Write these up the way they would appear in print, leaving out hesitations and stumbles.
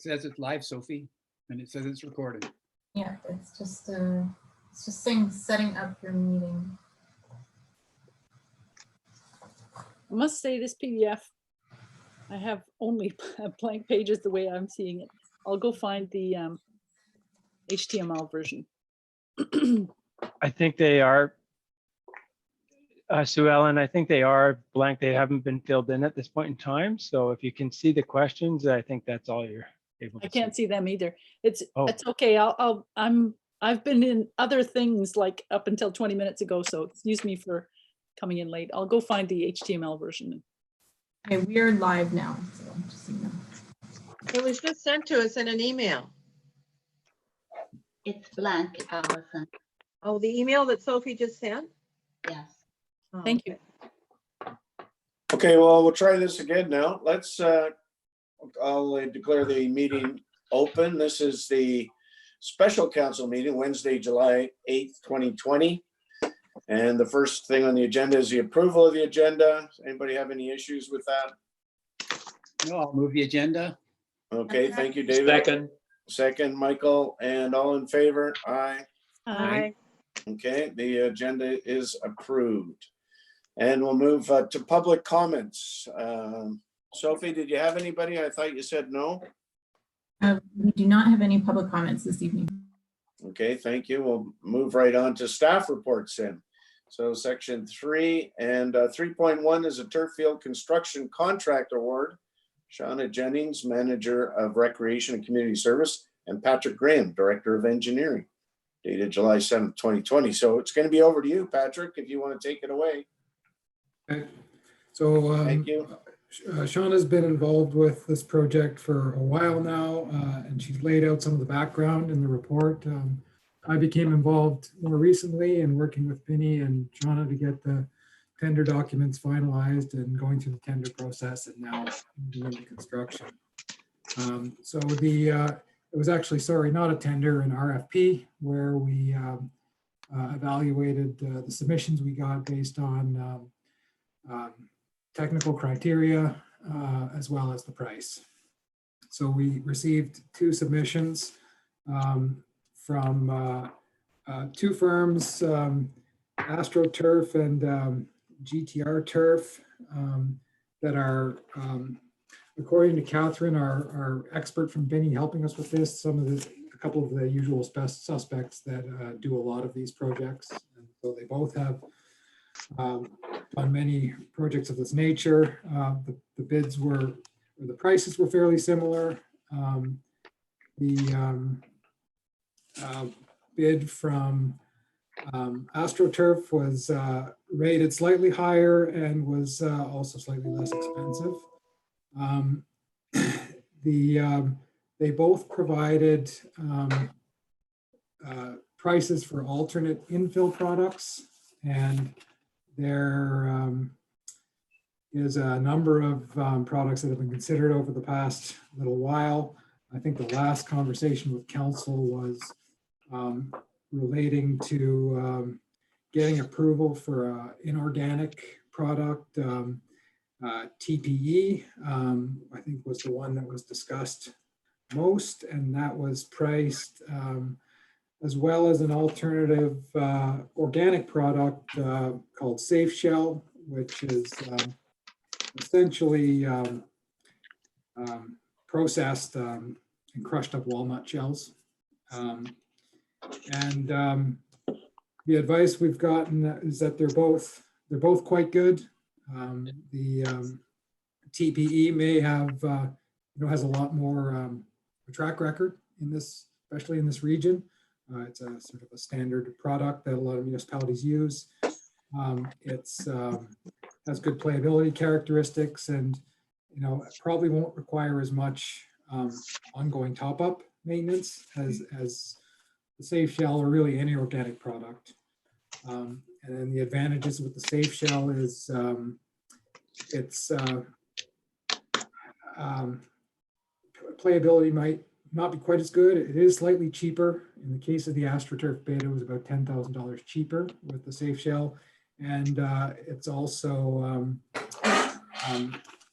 says it's live, Sophie, and it says it's recorded. Yeah, it's just saying setting up your meeting. I must say this PDF, I have only blank pages the way I'm seeing it. I'll go find the HTML version. I think they are, Sue Ellen, I think they are blank. They haven't been filled in at this point in time. So if you can see the questions, I think that's all you're able to I can't see. see them either. It's Oh. it's okay. I've been in other things like up until 20 minutes ago, so excuse me for coming in late. I'll go find the HTML version. Okay, we're live now, so just so you know. It was just sent to us in an email. It's blank, Allison. Oh, the email that Sophie just sent? Yes. Oh, Thank you. okay. Okay, well, we'll try this again now. Let's, I'll declare the meeting open. This is the special council meeting, Wednesday, July 8th, 2020. And the first thing on the agenda is the approval of the agenda. Anybody have any issues with that? No, I'll move the agenda. Okay, thank you, David. Second, Michael, and all in favor? Aye. Aye. Okay, the agenda is approved. And we'll move to public comments. Sophie, did you have anybody? I thought you said no. We do not have any public comments this evening. Okay, thank you. We'll move right on to staff reports then. So section 3 and 3.1 is a turf field construction contract award. Shauna Jennings, Manager of Recreation and Community Service, and Patrick Graham, Director of Engineering, dated July 7th, 2020. So it's going to be over to you, Patrick, if you want to take it away. Okay. So Thank you. Shauna's been involved with this project for a while now, and she's laid out some of the background in the report. I became involved more recently in working with Vinny and Shauna to get the tender documents finalized and going through the tender process and now moving into construction. So it was actually, sorry, not a tender, an RFP, where we evaluated the submissions we got based on technical criteria as well as the price. So we received 2 submissions from 2 firms, AstroTurf and GTR Turf, that are, according to Catherine, our expert from Vinny helping us with this, a couple of the usual suspects that do a lot of these projects. And so they both have done many projects of this nature. The bids were, or the prices were fairly similar. The bid from AstroTurf was rated slightly higher and was also slightly less expensive. They both provided prices for alternate infill products, and there is a number of products that have been considered over the past little while. I think the last conversation with council was relating to getting approval for an inorganic product, TPE, I think was the one that was discussed most, and that was priced as well as an alternative organic product called Safe Shell, which is essentially processed and crushed up walnut shells. And the advice we've gotten is that they're both quite good. The TPE may have has a lot more track record in this, especially in this region. It's a sort of a standard product that a lot of municipalities use. It's has good playability characteristics, and it probably won't require as much ongoing top-up maintenance as the Safe Shell or really any organic product. And then the advantages with the Safe Shell is its playability might not be quite as good. It is slightly cheaper. In the case of the AstroTurf bid, it was about $10,000 cheaper with the Safe Shell. And it's also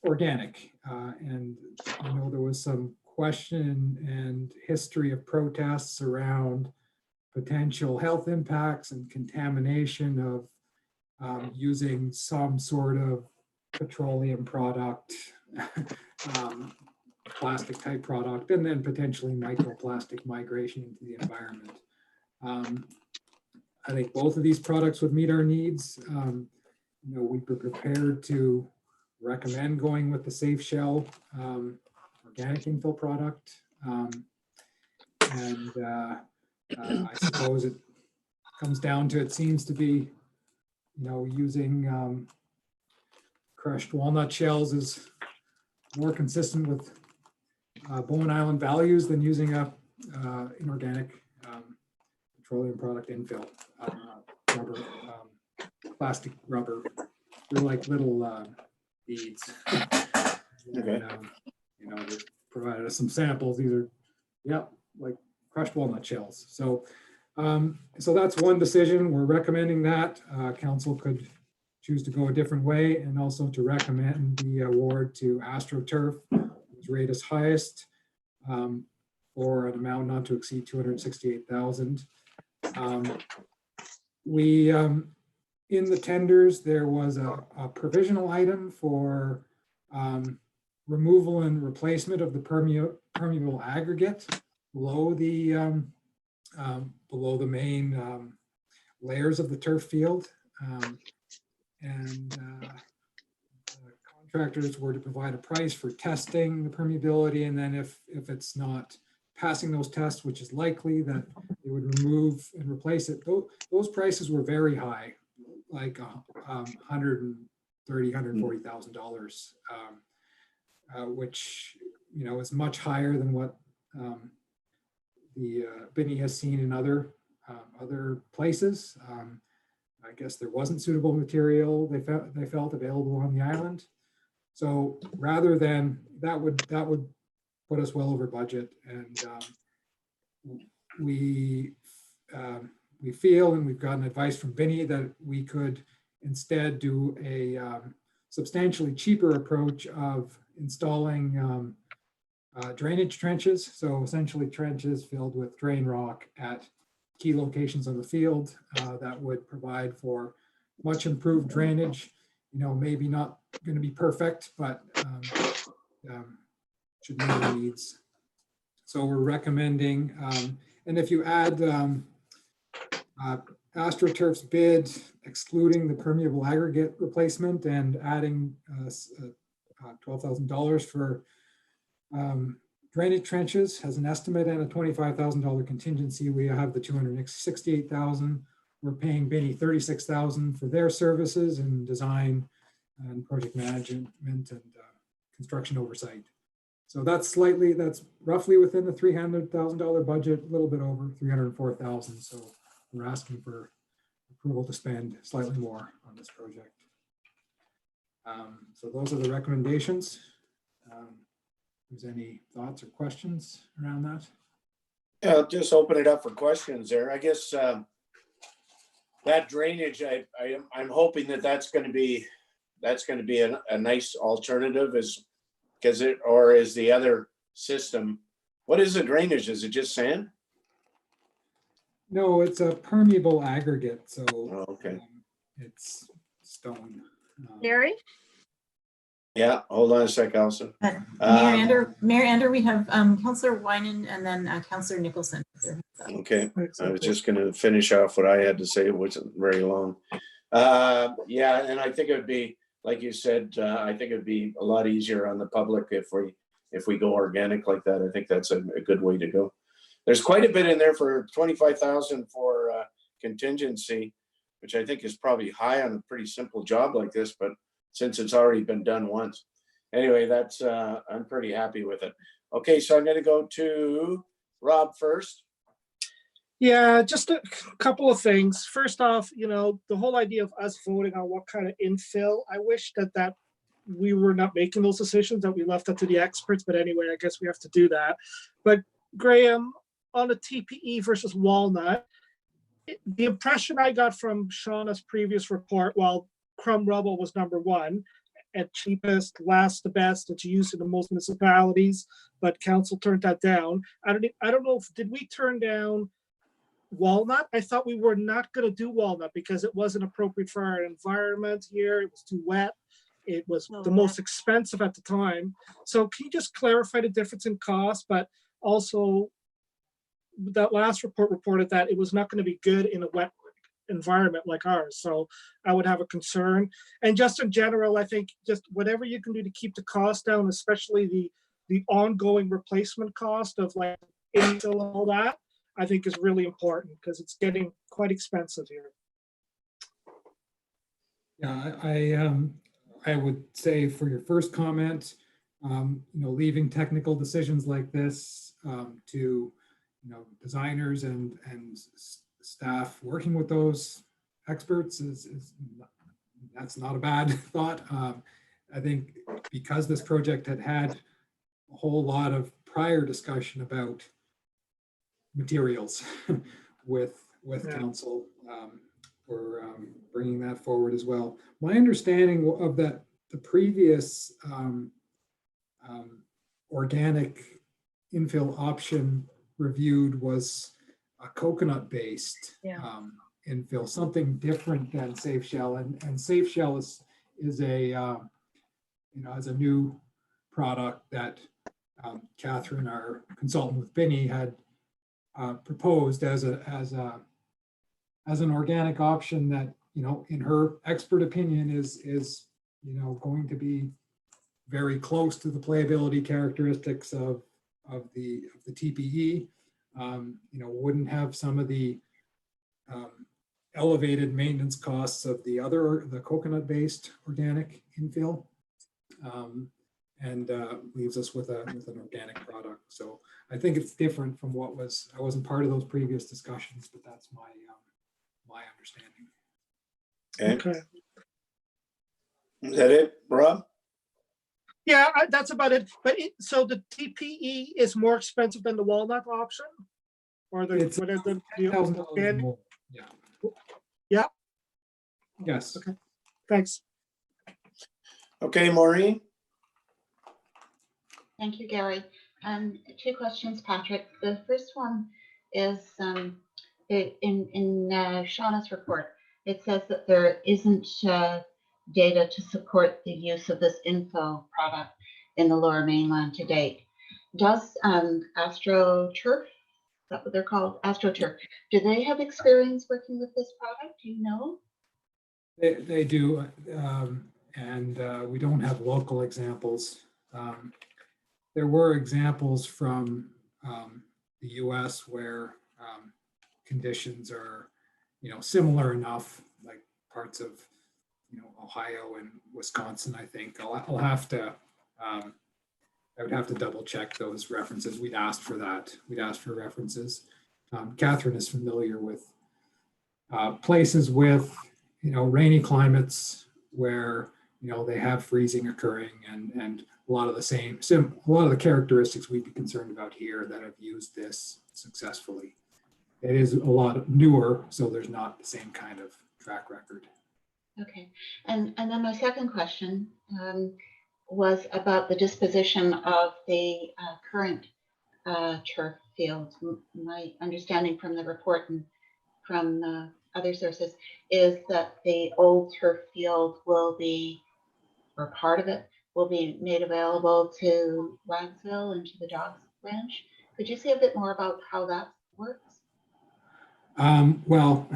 organic. And I know there was some question and history of protests around potential health impacts and contamination of using some sort of petroleum product, plastic type product, and then potentially microplastic migration into the environment. I think both of these products would meet our needs. We'd be prepared to recommend going with the safe shell organic infill product. I suppose it comes down to, it seems to be, using crushed walnut shells is more consistent with Bowen Island values than using a inorganic petroleum product infill rubber, plastic rubber. They're like little beads. Okay. They provided us some samples. These are, like crushed walnut shells. So that's one decision. We're recommending that. Council could choose to go a different way, and also to recommend the award to AstroTurf, whose rate is highest, for an amount not to exceed $268,000. In the tenders, there was a provisional item for removal and replacement of the permeable aggregate below the main layers of the turf field. Contractors were to provide a price for testing the permeability, and then if it's not passing those tests, which is likely, that they would remove and replace it. Those prices were very high, like $130,000, $140,000, which is much higher than what the Binney has seen in other places. I guess there wasn't suitable material they felt available on the island. So rather than that would put us well over budget, and we feel, and we've gotten advice from Binney, that we could instead do a substantially cheaper approach of installing drainage trenches. So essentially trenches filled with drain rock at key locations on the field that would provide for much improved drainage. Maybe not going to be perfect, but should meet our needs. So we're recommending, and if you add AstroTurf's bid, excluding the permeable aggregate replacement and adding $12,000 for drainage trenches has an estimate and a $25,000 contingency, we have the $268,000. We're paying Binney $36,000 for their services and design and project management and construction oversight. So that's roughly within the $300,000 budget, a little bit over $304,000. So we're asking for approval to spend slightly more on this project. So those are the recommendations. If there's any thoughts or questions around that? Yeah, I'll just open it up for questions there. I guess that drainage, I'm hoping that's going to be a nice alternative, is the other system. What is the drainage? Is it just sand? No, it's a permeable aggregate. So okay. It's stone. Mary? Yeah, hold on a sec, Elsa. Mayor Ander, we have Councillor Winan and then Councillor Nicholson. Okay, I was just going to finish off what I had to say. It wasn't very long. Yeah, and I think it would be, like you said, I think it would be a lot easier on the public if we go organic like that. I think that's a good way to go. There's quite a bit in there for $25,000 for contingency, which I think is probably high on a pretty simple job like this, but since it's already been done once. Anyway, that's I'm pretty happy with it. Okay, so I'm going to go to Rob first. Yeah, just a couple of things. First off, the whole idea of us voting on what kind of infill, I wish that we were not making those decisions, that we left that to the experts. But anyway, I guess we have to do that. But Graham, on the TPE versus walnut, the impression I got from Shauna's previous report, while crumb rubble was number one, at cheapest, last the best, it's used in the most municipalities, but council turned that down. I don't know if, did we turn down walnut? I thought we were not gonna do walnut because it wasn't appropriate for our environment here. It was too wet. It was the most expensive at the time. So can you just clarify the difference in cost, but also that last report reported that it was not going to be good in a wet environment like ours. So I would have a concern. And just in general, I think just whatever you can do to keep the cost down, especially the ongoing replacement cost of like infill and all that, I think is really important because it's getting quite expensive here. Yeah, I would say for your first comment, leaving technical decisions like this to designers and staff working with those experts that's not a bad thought. I think because this project had a whole lot of prior discussion about materials with council. For bringing that forward as well. My understanding of that, the previous organic infill option reviewed was a coconut-based infill, something different than safe shell. And safe shell is a as a new product that Catherine, our consultant with Binney, had proposed as an organic option that, in her expert opinion is going to be very close to the playability characteristics of the TPE, wouldn't have some of the elevated maintenance costs of the coconut-based organic infill, and leaves us with an organic product. So I think it's different from I wasn't part of those previous discussions, but that's my understanding. Okay. Is that it, Rob? Yeah, that's about it. But so the TPE is more expensive than the walnut option, or It's $10,000 more. Yeah. Yeah. Yes. Okay. Thanks. Okay, Maureen. Thank you, Gary. Two questions, Patrick. The first one is in Shauna's report, it says that there isn't data to support the use of this info product in the Lower Mainland to date. Does AstroTurf, is that what they're called? AstroTurf, do they have experience working with this product? Do you know? They do, and we don't have local examples. There were examples from the US where conditions are, similar enough, like parts of, Ohio and Wisconsin. I think I'll have to, I would have to double check those references. We'd asked for that. We'd asked for references. Catherine is familiar with places with, rainy climates where, they have freezing occurring and a lot of the characteristics we'd be concerned about here that have used this successfully. It is a lot newer, so there's not the same kind of track record. Okay, and then my second question was about the disposition of the current turf field. My understanding from the report and from other sources is that the old turf field will be, or part of it, will be made available to Wagsville and to the Dogs Ranch. Could you say a bit more about how that works? Well,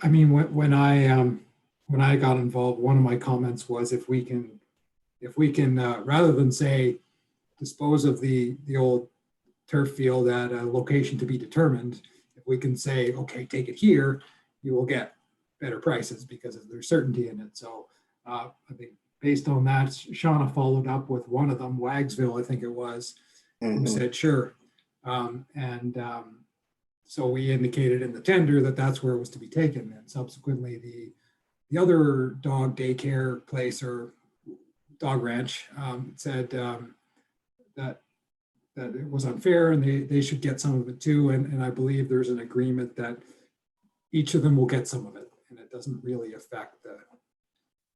I mean, when I got involved, one of my comments was if we can rather than say dispose of the old turf field at a location to be determined, if we can say, okay, take it here, you will get better prices because there's certainty in it. So I think based on that, Shauna followed up with one of them, Wagsville, I think it was, who said, sure. So we indicated in the tender that that's where it was to be taken. And subsequently, the other dog daycare place or dog ranch said that it was unfair and they should get some of it too. And I believe there's an agreement that each of them will get some of it, and it doesn't really affect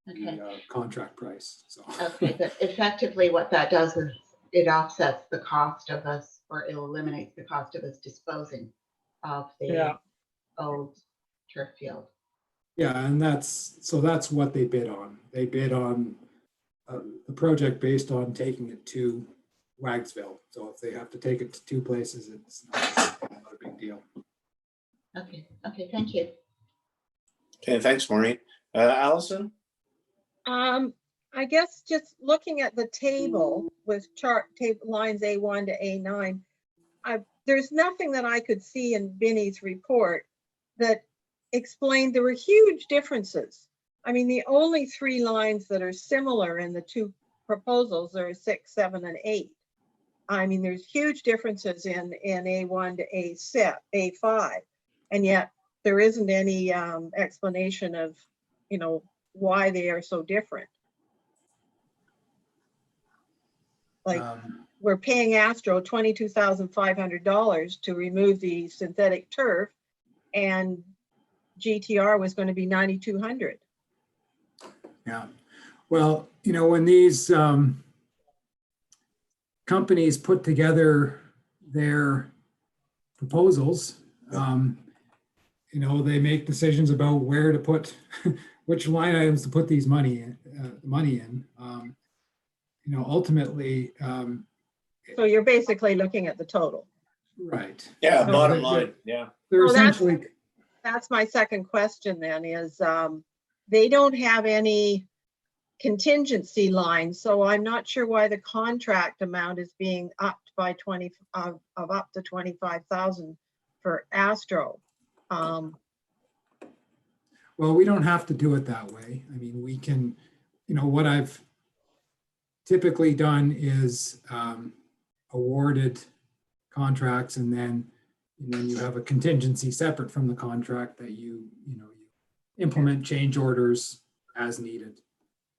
Okay. the contract price, so. Okay, but effectively what that does is it offsets the cost of us, or it eliminates the cost of us disposing of the Yeah. old turf field. Yeah, and that's what they bid on. They bid on the project based on taking it to Wagsville. So if they have to take it to two places, it's not a big deal. Okay, thank you. Okay, thanks, Maureen. Allison? I guess just looking at the table with chart lines A1 to A9, there's nothing that I could see in Vinnie's report that explained there were huge differences. I mean, the only three lines that are similar in the two proposals are 6, 7, and 8. I mean, there's huge differences in A1 to A5, and yet there isn't any explanation of, why they are so different. Like, we're paying Astro $22,500 to remove the synthetic turf, and GTR was going to be $9,200. Yeah. Well, when these companies put together their proposals, they make decisions about where to put, which line items to put these money in. Ultimately. So you're basically looking at the total. Right. Yeah, So bottom line, yeah. They're So that's- essentially. That's my second question then is they don't have any contingency lines. So I'm not sure why the contract amount is being upped by up to 25,000 for Astro. Well, we don't have to do it that way. I mean, we can, what I've typically done is awarded contracts, and then you have a contingency separate from the contract that you implement change orders as needed.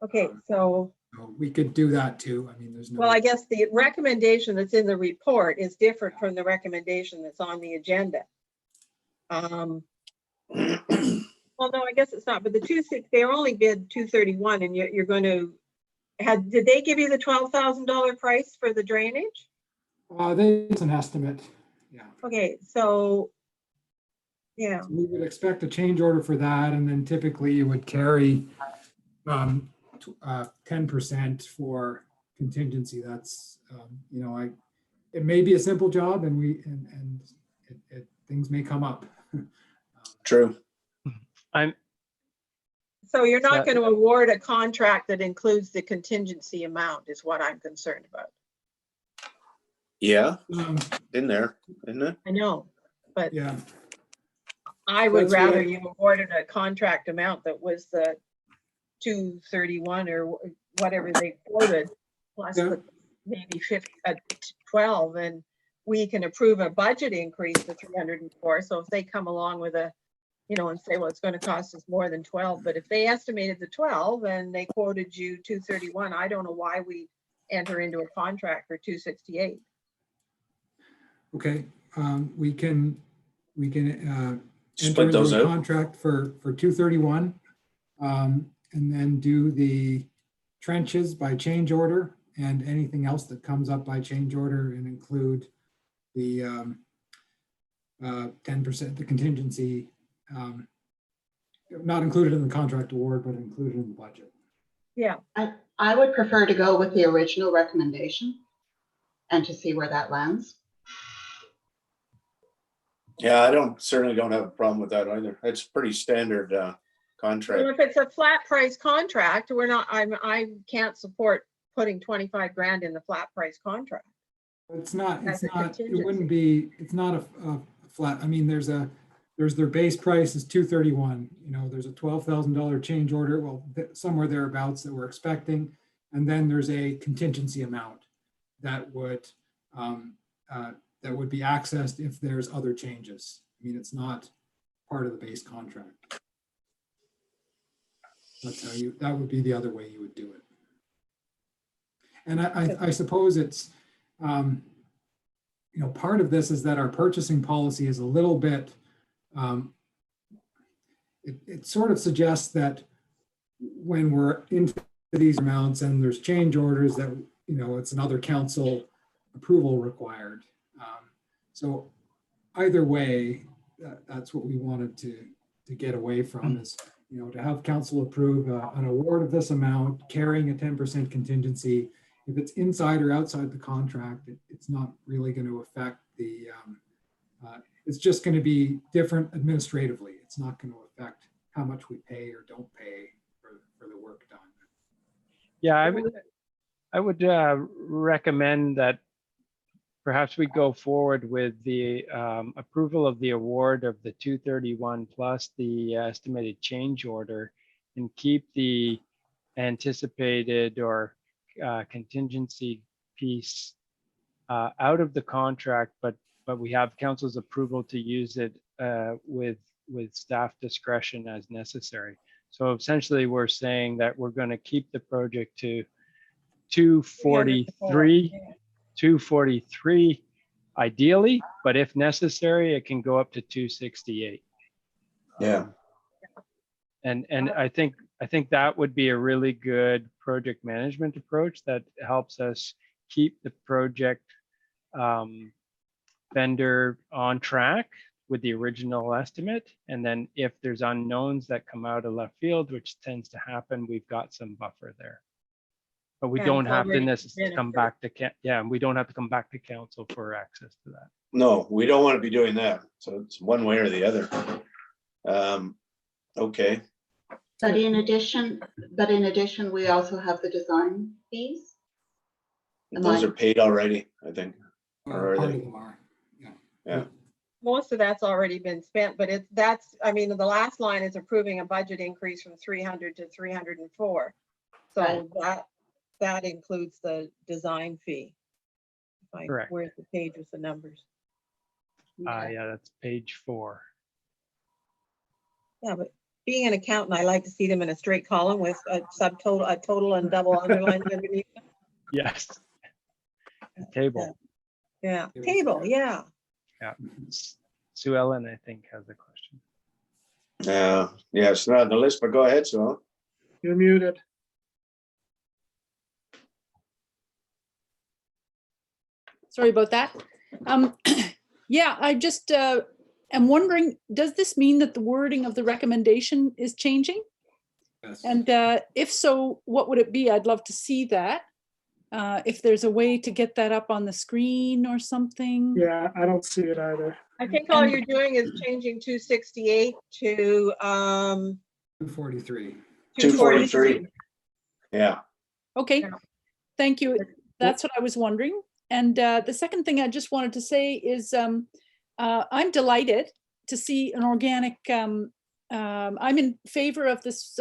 Okay, so we could do that too. I mean, there's no. well, I guess the recommendation that's in the report is different from the recommendation that's on the agenda. Well, no, I guess it's not, but the 260, they only bid 231, and you're going to did they give you the $12,000 price for the drainage? It's an estimate. Yeah. Okay, so yeah. So we would expect a change order for that, and then typically you would carry 10% for contingency. That's it may be a simple job, and things may come up. True. So you're not So- going to award a contract that includes the contingency amount is what I'm concerned about. Yeah, in there, isn't it? I know, but Yeah. I would That's rather what- you awarded a contract amount that was the 231 or whatever they quoted, plus Yeah. the maybe 12, and we can approve a budget increase to 304. So if they come along with a, and say, well, it's going to cost us more than 12, but if they estimated the 12 and they quoted you 231, I don't know why we enter into a contract for 268. Okay, we can enter Split those into a out. contract for 231, and then do the trenches by change order and anything else that comes up by change order, and include the 10%, the contingency, not included in the contract award, but included in the budget. Yeah, I would prefer to go with the original recommendation and to see where that lands. Yeah, certainly don't have a problem with that either. It's pretty standard well, contract. if it's a flat price contract, I can't support putting 25 grand in the flat price contract. It's not, As a it wouldn't be, it's not a flat, I mean, there's their base price is 231, there's a $12,000 change order, well, somewhere thereabouts that we're expecting. And then there's a contingency amount that would be accessed if there's other changes. I mean, it's not part of the base contract. That's how that would be the other way you would do it. And I suppose it's, part of this is that our purchasing policy is a little bit, it sort of suggests that when we're into these amounts and there's change orders that, it's another council approval required. So either way, that's what we wanted to get away from is, to have council approve an award of this amount, carrying a 10% contingency. If it's inside or outside the contract, it's not really going to affect the, it's just going to be different administratively. It's not going to affect how much we pay or don't pay for the work done. Yeah, I would recommend that perhaps we go forward with the approval of the award of the 231 plus the estimated change order and keep the anticipated or contingency piece out of the contract, but we have council's approval to use it with staff discretion as necessary. So essentially we're saying that we're going to keep the project to 243 ideally, but if necessary, it can go up to 268. Yeah. And I think that would be a really good project management approach that helps us keep the project vendor on track with the original estimate. And then if there's unknowns that come out of left field, which tends to happen, we've got some buffer there. But we And don't it's have to already necessarily been come back to, we don't have to come back to council for access to that. No, we don't want to be doing that. So it's one way or the other. Okay. But in addition, we also have the design fees. Those are paid already, I think. Or are Part they? of them are, yeah. Yeah. Most of that's already been spent, but the last line is approving a budget increase from 300 to 304. So that includes the design fee. Correct. Where's the page with the numbers? Yeah, that's page 4. Yeah, but being an accountant, I like to see them in a straight column with a subtotal, a total and double underlined underneath. Yes. Table. Yeah, table, yeah. Yeah. Sue Ellen, I think, has a question. Yeah, it's not on the list, but go ahead, Sue. You're muted. Sorry about that. Yeah, I just am wondering, does this mean that the wording of the recommendation is changing? Yes. And if so, what would it be? I'd love to see that. If there's a way to get that up on the screen or something. Yeah, I don't see it either. I think all you're doing is changing 268 to 243. 243. Yeah. Okay, Yeah. thank you. That's what I was wondering. And the second thing I just wanted to say is I'm delighted to see an organic, I'm in favor of this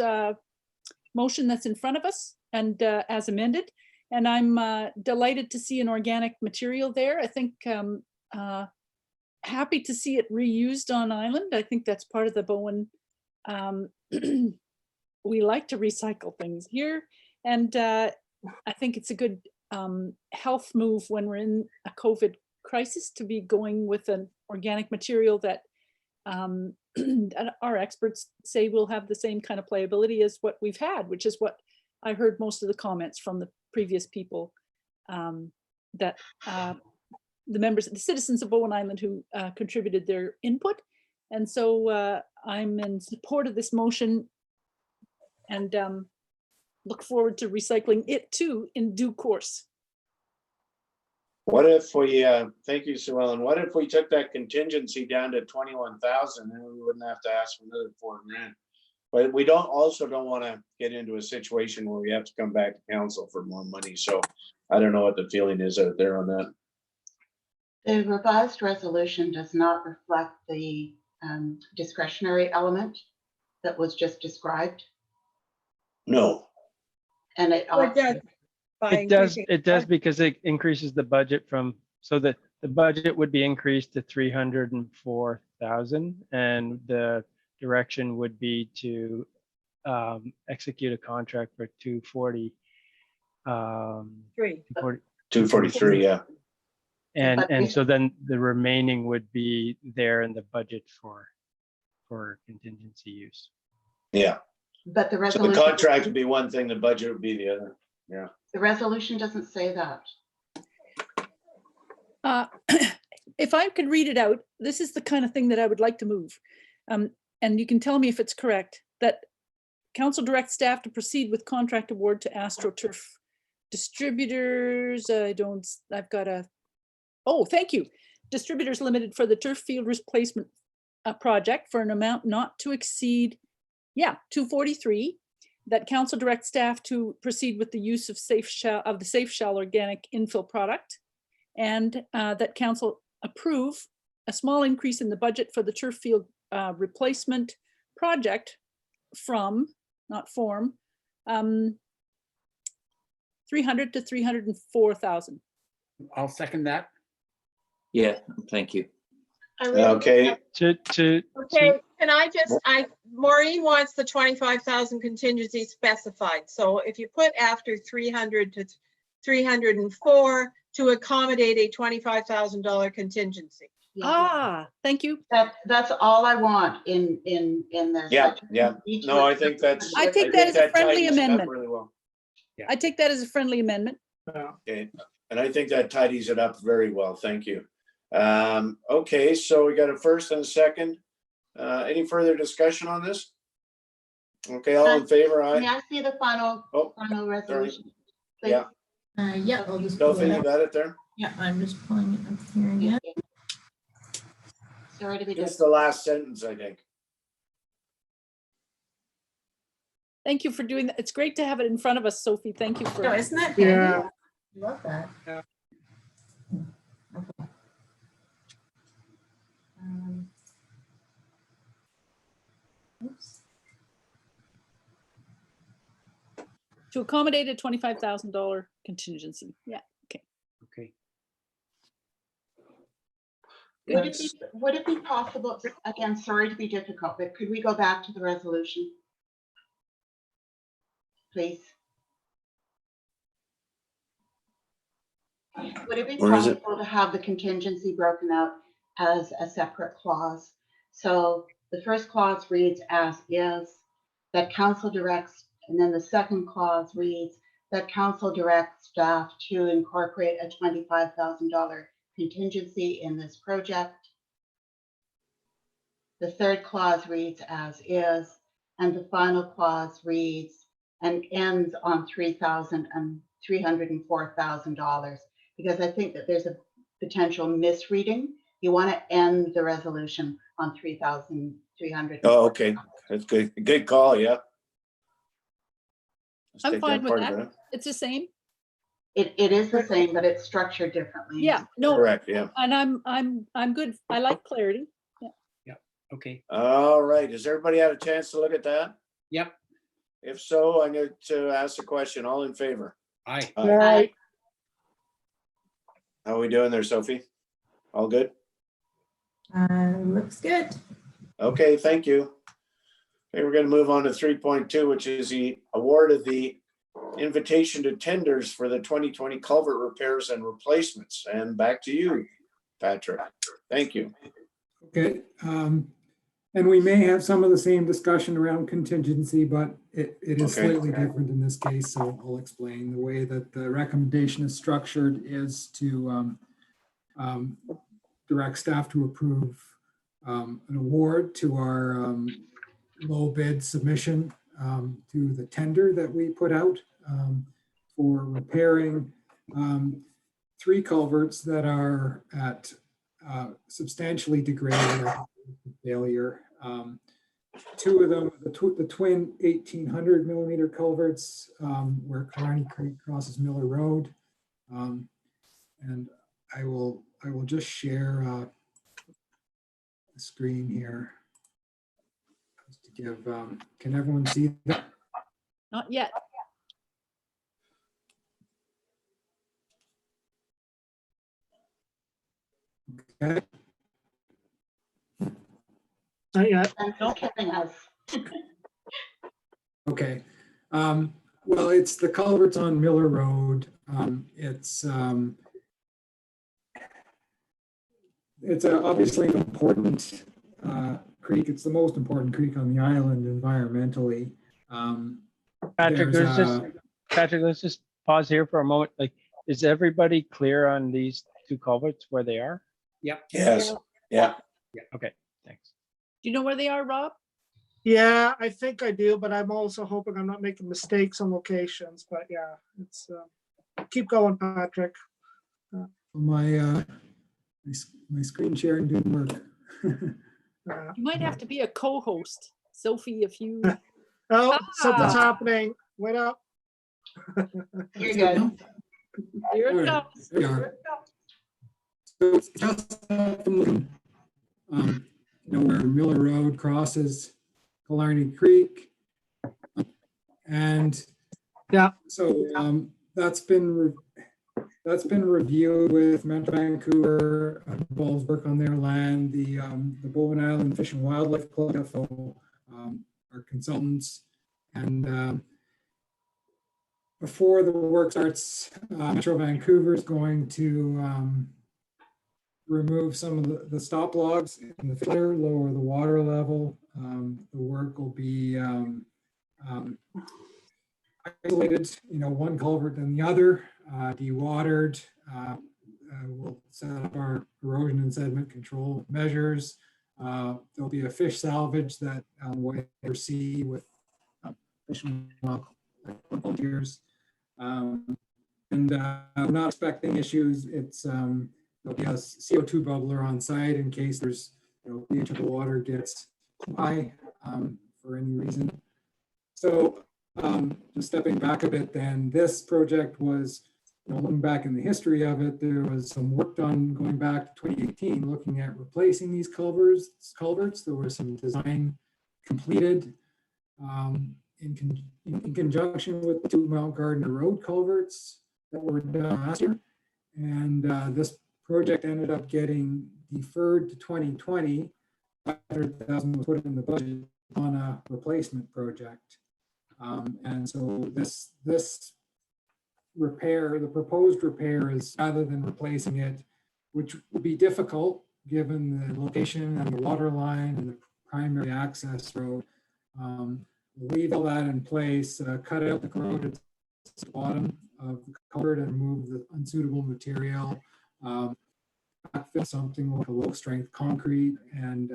motion that's in front of us and as amended. And I'm delighted to see an organic material there. I think happy to see it reused on island. I think that's part of the Bowen. We like to recycle things here. And I think it's a good health move when we're in a COVID crisis to be going with an organic material that our experts say will have the same kind of playability as what we've had, which is what I heard most of the comments from the previous people that the members, the citizens of Bowen Island who contributed their input. And so I'm in support of this motion and look forward to recycling it too in due course. What if we, thank you, Sue Ellen. What if we took that contingency down to 21,000 and we wouldn't have to ask for another $4,000? But we don't want to get into a situation where we have to come back to council for more money. So I don't know what the feeling is out there on that. The revised resolution does not reflect the discretionary element that was just described. No. And it Well, it does. By increasing- It does because it increases the budget from, so that the budget would be increased to 304,000 and the direction would be to execute a contract for 243, yeah. And so then the remaining would be there in the budget for contingency use. Yeah. But the So the resolution, contract would be one thing, the budget would be the other. Yeah. the resolution doesn't say that. If I could read it out, this is the kind of thing that I would like to move. And you can tell me if it's correct, that council directs staff to proceed with contract award to AstroTurf distributors. I've got a, oh, thank you. Distributors Limited for the turf field replacement project for an amount not to exceed, yeah, 243. That council directs staff to proceed with the use of the Safe Shell organic infill product. And that council approve a small increase in the budget for the turf field replacement project from, not form, 300 to 304,000. I'll second that. Yeah, thank you. I really- Okay, Okay, can I just, Maureen wants the 25,000 contingency specified. So if you put after 300 to 304 to accommodate a $25,000 contingency. Yeah. Ah, thank you. That's all I want in this. yeah, yeah. Each No, I one- think that's. I take that as a friendly tightens it up amendment. Really well. I take that as a friendly amendment. Okay, and I think that tidies it up very well. Thank you. Okay, so we got a first and a second. Any further discussion on this? Okay, all in favor, May aye? I see the final Oh, resolution? please? Yeah. Yeah, I'll just pull Sophie, it you up. got it there? Yeah, I'm just pulling it up here again. Sorry to be Just just. the last sentence, I think. Thank you for doing that. It's great to have it in front of us, Sophie. Thank you No, for, isn't that handy? Yeah. Love that. Yeah. Okay. Oops. to accommodate a $25,000 contingency. Yeah, Okay. Would it be possible, again, sorry to be difficult, but could we go back to the resolution? Please. Would it be Where is it? possible to have the contingency broken out as a separate clause? So the first clause reads as is, that council directs, and then the second clause reads that council directs staff to incorporate a $25,000 contingency in this project. The third clause reads as is, and the final clause reads and ends on $304,000, because I think that there's a potential misreading. You want to end the resolution on 3,300. Oh, okay, that's good. Good call, yeah. Let's I'm take fine with part that. of it. it's the same. It is the same, but it's structured differently. Yeah, no, Correct, yeah. and I'm good. I like clarity. Okay. All right, has everybody had a chance to look at that? Yep. If so, I'm going to ask the question. All in favor? Aye. Aye. Right. How are we doing there, Sophie? All good? Looks good. Okay, thank you. Okay, we're going to move on to 3.2, which is the award of the invitation to tenders for the 2020 culvert repairs and replacements. And back to you, Patrick. Thank you. Okay, and we may have some of the same discussion around contingency, but it is Okay. slightly different in this case, so I'll explain. The way that the recommendation is structured is to direct staff to approve an award to our low bid submission to the tender that we put out for repairing 3 culverts that are at substantially degraded failure. 2 of them, the twin 1,800 millimeter culverts where Carney Creek crosses Miller Road. And I will just share the screen here. Just to give, can everyone see that? Not yet. Okay. Yeah. Thanks for killing us. Okay. Well, it's the culverts on Miller Road. It's obviously an important creek. It's the most important creek on the island environmentally. Patrick, There's let's just pause here for a moment. Like, is everybody clear on these two culverts where they are? Yep. Yes, yeah. Okay, thanks. Do you know where they are, Rob? Yeah, I think I do, but I'm also hoping I'm not making mistakes on locations. But yeah, it's keep going, Patrick. my screen sharing didn't work. You might have to be a co-host. Sophie, if you, Oh, something's Ah. happening. Wait up. You're good. here All it right, comes. there we are. So it's just from where Miller Road crosses Killarney Creek. And Yeah. so that's been reviewed with Metro Vancouver, involves work on their land, the Bowen Island Fish and Wildlife Club, our consultants. And before the work starts, Metro Vancouver is going to remove some of the stop logs in the filter, lower the water level. The work will be isolated, one culvert than the other, dewatered. We'll set up our erosion and sediment control measures. There'll be a fish salvage that we'll oversee with fish and wildlife volunteers. And I'm not expecting issues. There'll be a CO2 bubbler on site in case there's, pH of the water gets too high for any reason. So just stepping back a bit, then this project was, looking back in the history of it, there was some work done going back to 2018, looking at replacing these culverts. There was some design completed in conjunction with the two Mount Gardner Road culverts that were done last year. And this project ended up getting deferred to 2020. $500,000 was put in the budget on a replacement project. And so this repair, the proposed repair, is rather than replacing it, which would be difficult given the location and the water line and the primary access road, leave all that in place, cut out the road at the bottom of the culvert and remove the unsuitable material, backfill something like a low strength concrete, and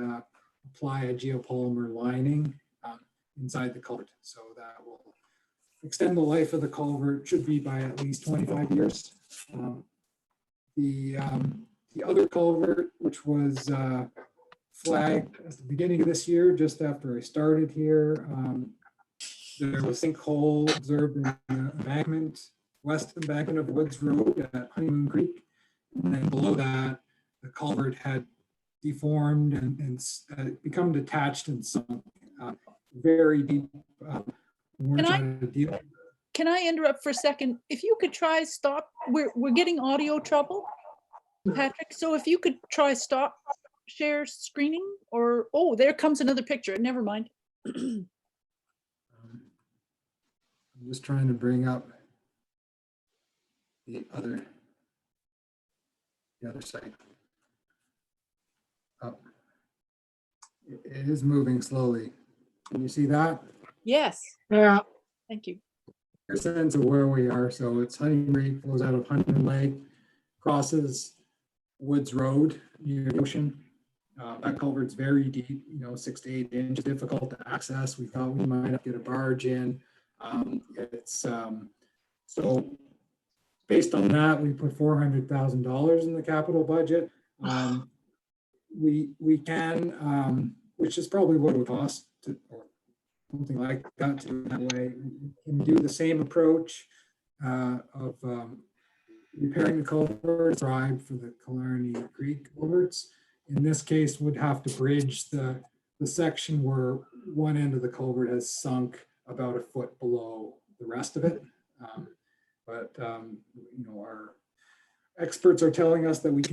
apply a geopolymer lining inside the culvert. So that will extend the life of the culvert, should be by at least 25 years. The other culvert, which was flagged at the beginning of this year, just after I started here, there was a sinkhole observed in the embankment, west embankment of Woods Road at Honeymoon Creek. And then below that, the culvert had deformed and become detached and sunk very deep. Can I interrupt for a second? If you could try stop, we're getting audio trouble, Patrick. So if you could try stop share screening, or, oh, there comes another picture. Never mind. I'm just trying to bring up the other side. Oh, it is moving slowly. Can you see that? Yes, Yeah. thank you. A sense of where we are. So it's Honeymoon Creek, flows out of Honeymoon Lake, crosses Woods Road near the ocean. That culvert's very deep, 6 to 8 inches, difficult to access. We thought we might have to get a barge in. So based on that, we put $400,000 in the capital budget. We can, which is probably what it would cost to, or something like that, to do it that way. We can do the same approach of repairing the culvert, thrive for the Killarney Creek culverts. In this case, would have to bridge the section where one end of the culvert has sunk about a foot below the rest of it. Our experts are telling us that we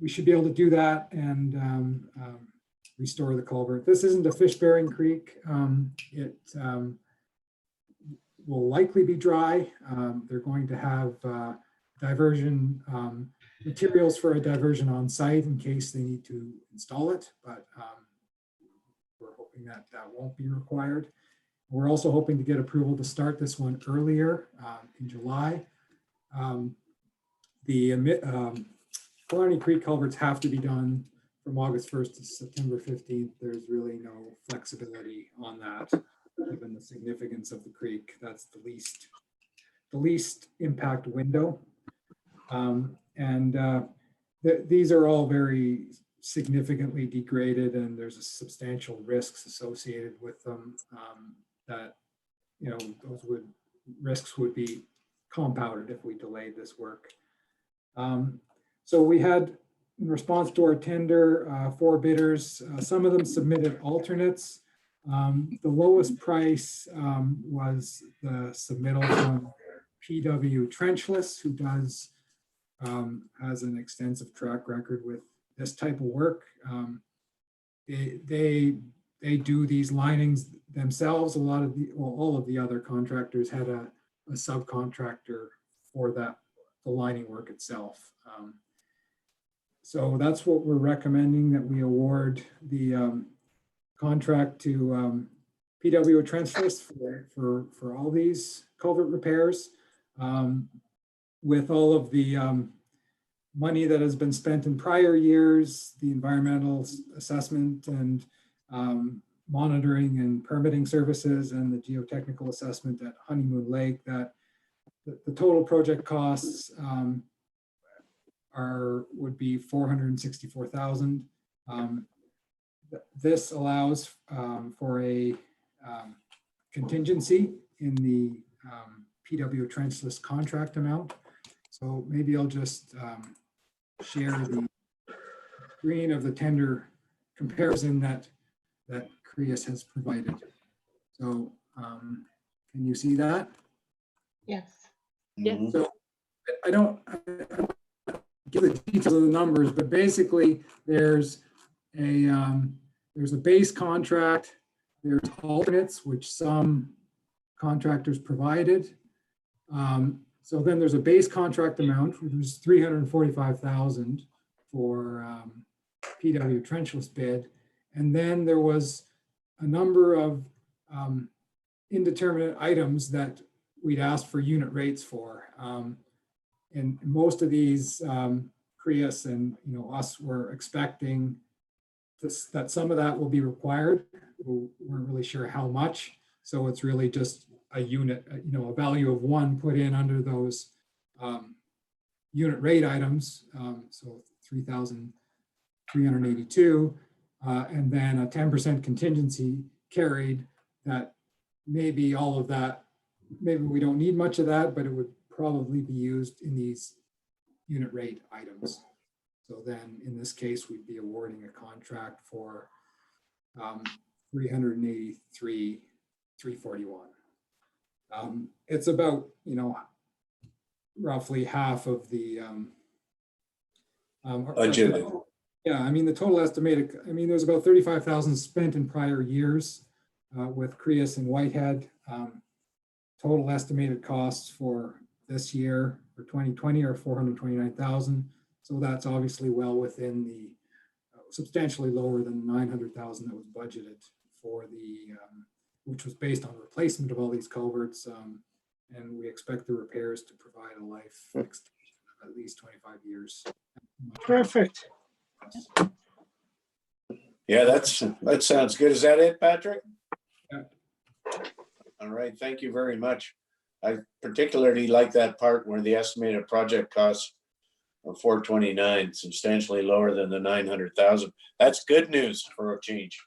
should be able to do that and restore the culvert. This isn't a fish-bearing creek. It will likely be dry. They're going to have diversion materials for a diversion on site in case they need to install it, but we're hoping that that won't be required. We're also hoping to get approval to start this one earlier in July. The Killarney Creek culverts have to be done from August 1st to September 15th. There's really no flexibility on that, given the significance of the creek. That's the least impact window. These are all very significantly degraded, and there's a substantial risks associated with them that, you know, risks would be compounded if we delayed this work. So we had, in response to our tender, 4 bidders. Some of them submitted alternates. The lowest price was the submittal from PW Trenchless, who has an extensive track record with this type of work. They do these linings themselves. All of the other contractors had a subcontractor for the lining work itself. So that's what we're recommending, that we award the contract to PW Trenchless for all these culvert repairs. With all of the money that has been spent in prior years, the environmental assessment and monitoring and permitting services, and the geotechnical assessment at Honeymoon Lake, that the total project costs would be $464,000. This allows for a contingency in the PW Trenchless contract amount. So maybe I'll just share the screen of the tender comparison that Creus has provided. So can you see that? Yes. Yeah. So I don't give the details of the numbers, but basically there's a base contract, there's alternates, which some contractors provided. So then there's a base contract amount, which was $345,000 for PW Trenchless bid. And then there was a number of indeterminate items that we'd asked for unit rates for. And most of these, Creus and us were expecting that some of that will be required. We weren't really sure how much. So it's really just a unit, a value of 1 put in under those unit rate items. So 3,382, and then a 10% contingency carried, that maybe all of that, maybe we don't need much of that, but it would probably be used in these unit rate items. So then in this case, we'd be awarding a contract for 383,341. It's about, roughly half of the Budget. Yeah, I mean, the total estimated, there's about 35,000 spent in prior years with Creus and Whitehead. Total estimated costs for this year for 2020 are 429,000. So that's obviously well within the substantially lower than 900,000 that was budgeted for the, which was based on replacement of all these culverts. And we expect the repairs to provide a life extension of at least 25 years. Perfect. Yeah, that sounds good. Is that it, Patrick? Yeah. All right, thank you very much. I particularly like that part where the estimated project costs of 429, substantially lower than the 900,000. That's good news for a change.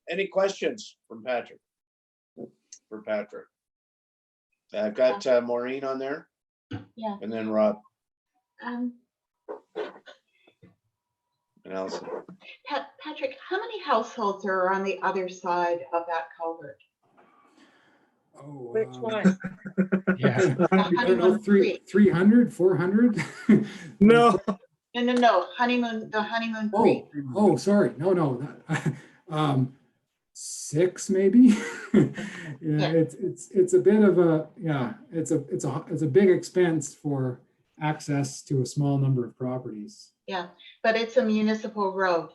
Any questions from Patrick? For Patrick. I've got Maureen on there. Yeah. And then Rob Um, and Allison. Patrick, how many households are on the other side of that culvert? Oh, Which one? Yeah. The I don't know, Honeymoon Creek. 300, 400? No, No, the Honeymoon Creek. Oh, sorry. No. 6 maybe. Yeah, it's a bit of a, it's a big expense for access to a small number of properties. Yeah, but it's a municipal road.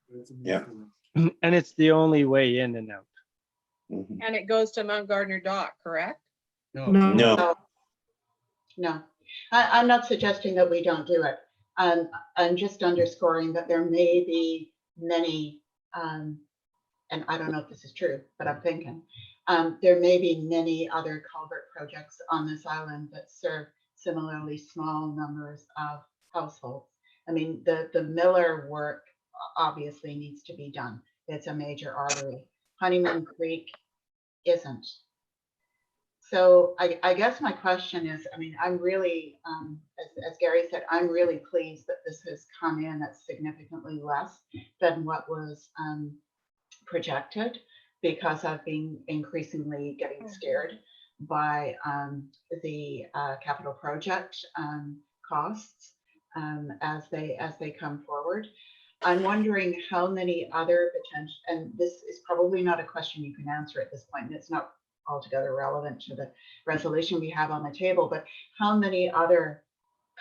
But it's a Yeah. municipal road. And it's the only way in and out. Mhm. And it goes to Mount Gardner Dock, correct? No, No, No, No, I'm not suggesting that we don't do it. I'm just underscoring that there may be many, and I don't know if this is true, but I'm thinking, there may be many other culvert projects on this island that serve similarly small numbers of households. I mean, the Miller work obviously needs to be done. It's a major artery. Honeymoon Creek isn't. So I guess my question is, I mean, I'm really, as Gary said, I'm really pleased that this has come in at significantly less than what was projected, because I've been increasingly getting scared by the capital project costs as they come forward. I'm wondering how many other potential, and this is probably not a question you can answer at this point, and it's not altogether relevant to the resolution we have on the table, but how many other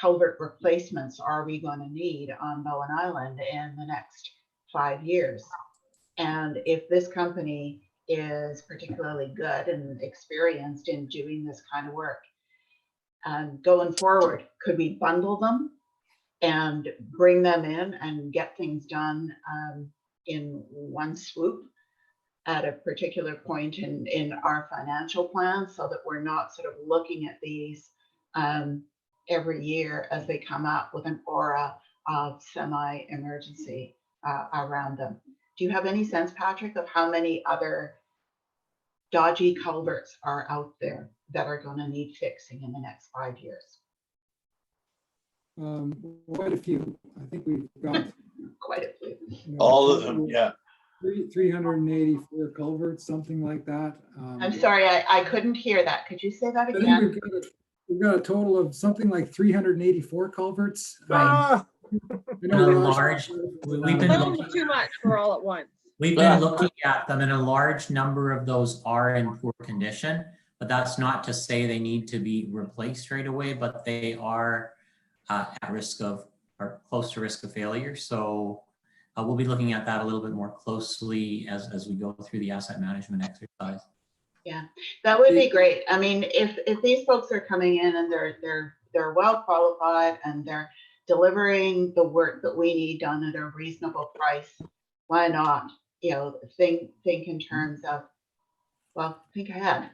culvert replacements are we going to need on Bowen Island in the next 5 years? And if this company is particularly good and experienced in doing this kind of work, going forward, could we bundle them and bring them in and get things done in one swoop at a particular point in our financial plan, so that we're not sort of looking at these every year as they come up with an aura of semi-emergency around them? Do you have any sense, Patrick, of how many other dodgy culverts are out there that are going to need fixing in the next 5 years? Quite a few. I think we've got. Quite a few. all of them, yeah. 384 culverts, something like that. I'm sorry, I couldn't hear that. Could you say that I think again? we've got a total of something like 384 culverts. Ah, I know A Ross- large, we've been Little looking, too much for all at once. we've been looking at them, and a large number of those are in poor condition, but that's not to say they need to be replaced right away, but they are at risk of, or close to risk of failure. So we'll be looking at that a little bit more closely as we go through the asset management exercise. Yeah, that would be great. I mean, if these folks are coming in and they're well qualified and they're delivering the work that we need done at a reasonable price, why not? You know, think in terms of, well, think ahead.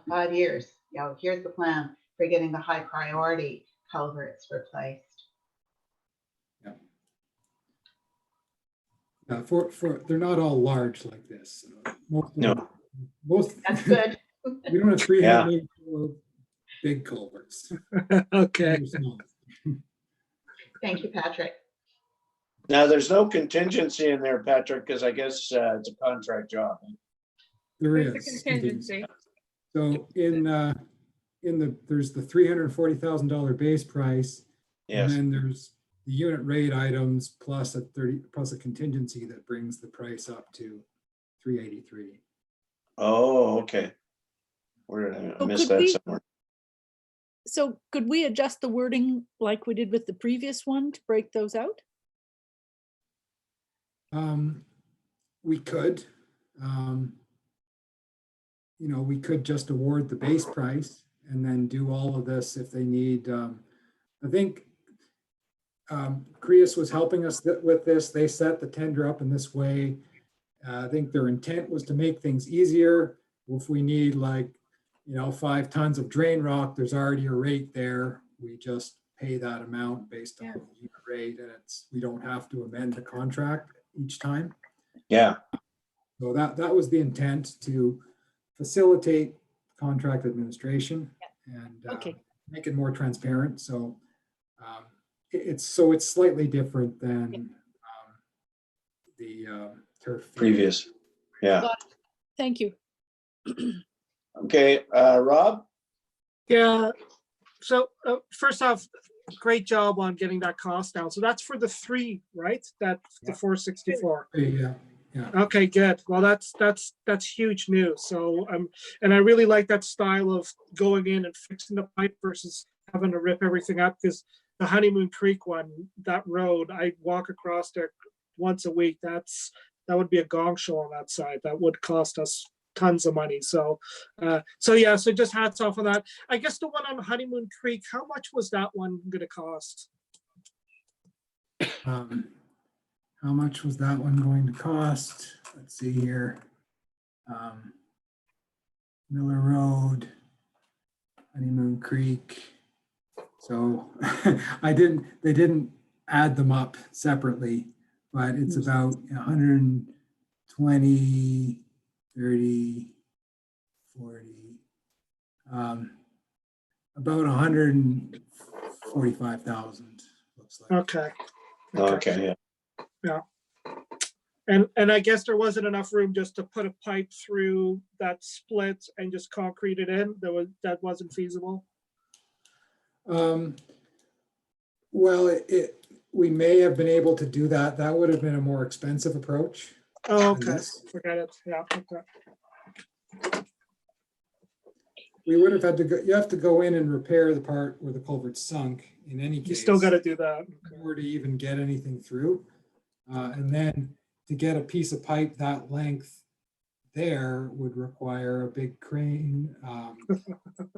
5 years. Here's the plan for getting the high priority culverts replaced. For they're not all large like this. No. Most. That's good. We don't have 384 big culverts. okay. Thank you, Patrick. Now, there's no contingency in there, Patrick, because I guess it's a contract job. There There's is. a contingency. So there's the $340,000 base price, and Yes. then there's the unit rate items plus a contingency that brings the price up to 383. Oh, okay. Where did I So miss could that we- somewhere? So could we adjust the wording like we did with the previous one to break those out? We could, we could just award the base price and then do all of this if they need. I think Creus was helping us with this. They set the tender up in this way. I think their intent was to make things easier. If we need 5 tons of drain rock, there's already a rate there. We just pay that amount based on the unit rate, and we don't have to amend the contract each time. Yeah. So that was the intent, to facilitate contract administration and Okay. make it more transparent. So it's slightly different than the turf field. Previous. Yeah. Got it. Thank you. Okay, Rob? Yeah. So first off, great job on getting that cost down. So that's for the 3, right? The 464. Yeah. Okay, good. Well, that's huge news. So and I really like that style of going in and fixing the pipe versus having to rip everything up, because the Honeymoon Creek one, that road, I walk across there once a week. That would be a gong show on that side. That would cost us tons of money. So, yeah, so just hats off on that. I guess the one on Honeymoon Creek, how much was that one gonna cost? How much was that one going to cost? Let's see here. Miller Road, Honeymoon Creek. So they didn't add them up separately, but it's about 120, 30, 40, about 145,000 looks like. Okay. Okay, Yeah. And I guess there wasn't enough room just to put a pipe through that split and just concrete it in. That wasn't feasible. Well, we may have been able to do that. That would have been a more expensive approach. Oh, than okay, this. forget it. Yeah, okay. We would have had to go, you have to go in and repair the part where the culvert sunk in any case. You still got to do that. Or to even get anything through. And then to get a piece of pipe that length there would require a big crane.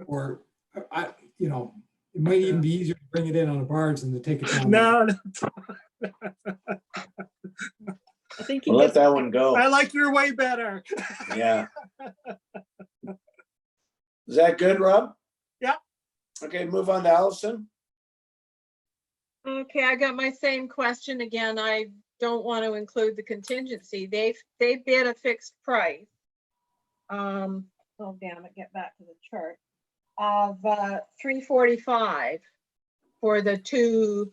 Or it might even be easier to bring it in on a barge than to take it down. No, I think we'll you let get, that one go. I like your way better. Yeah. Is that good, Rob? Yeah. Okay, move on to Allison. Okay, I got my same question again. I don't want to include the contingency. They bid a fixed price. Oh damn it, get back to the chart. Of $345 for the two.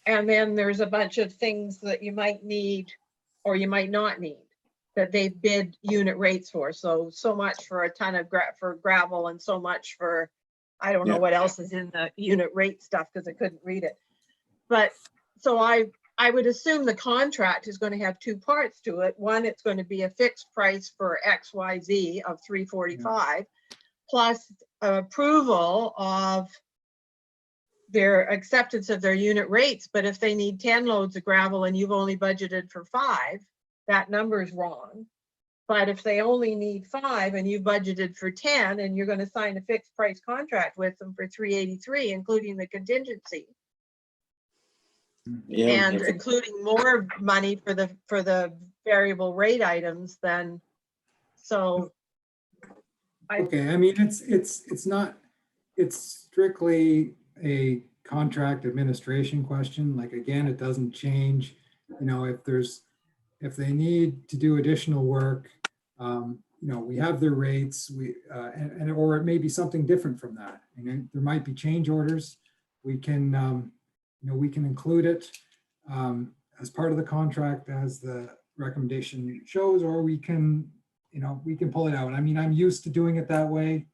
And then there's a bunch of things that you might need or you might not need that they bid unit rates for. So much for a ton of gravel and so much for, I don't know what else is in the unit rate stuff because I couldn't read it. But so I would assume the contract is going to have two parts to it. One, it's going to be a fixed price for XYZ of $345 plus approval of their acceptance of their unit rates. But if they need 10 loads of gravel and you've only budgeted for 5, that number is wrong. But if they only need 5 and you budgeted for 10 and you're going to sign a fixed price contract with them for $383, including the contingency. Yeah, And including more money for the variable rate items, then so. Okay, I mean, it's not, it's strictly a contract administration question. Like, again, it doesn't change, if they need to do additional work, we have their rates, or it may be something different from that. There might be change orders. We can, we can include it as part of the contract as the recommendation shows, or we can, we can pull it out. I mean, I'm used to doing it that way,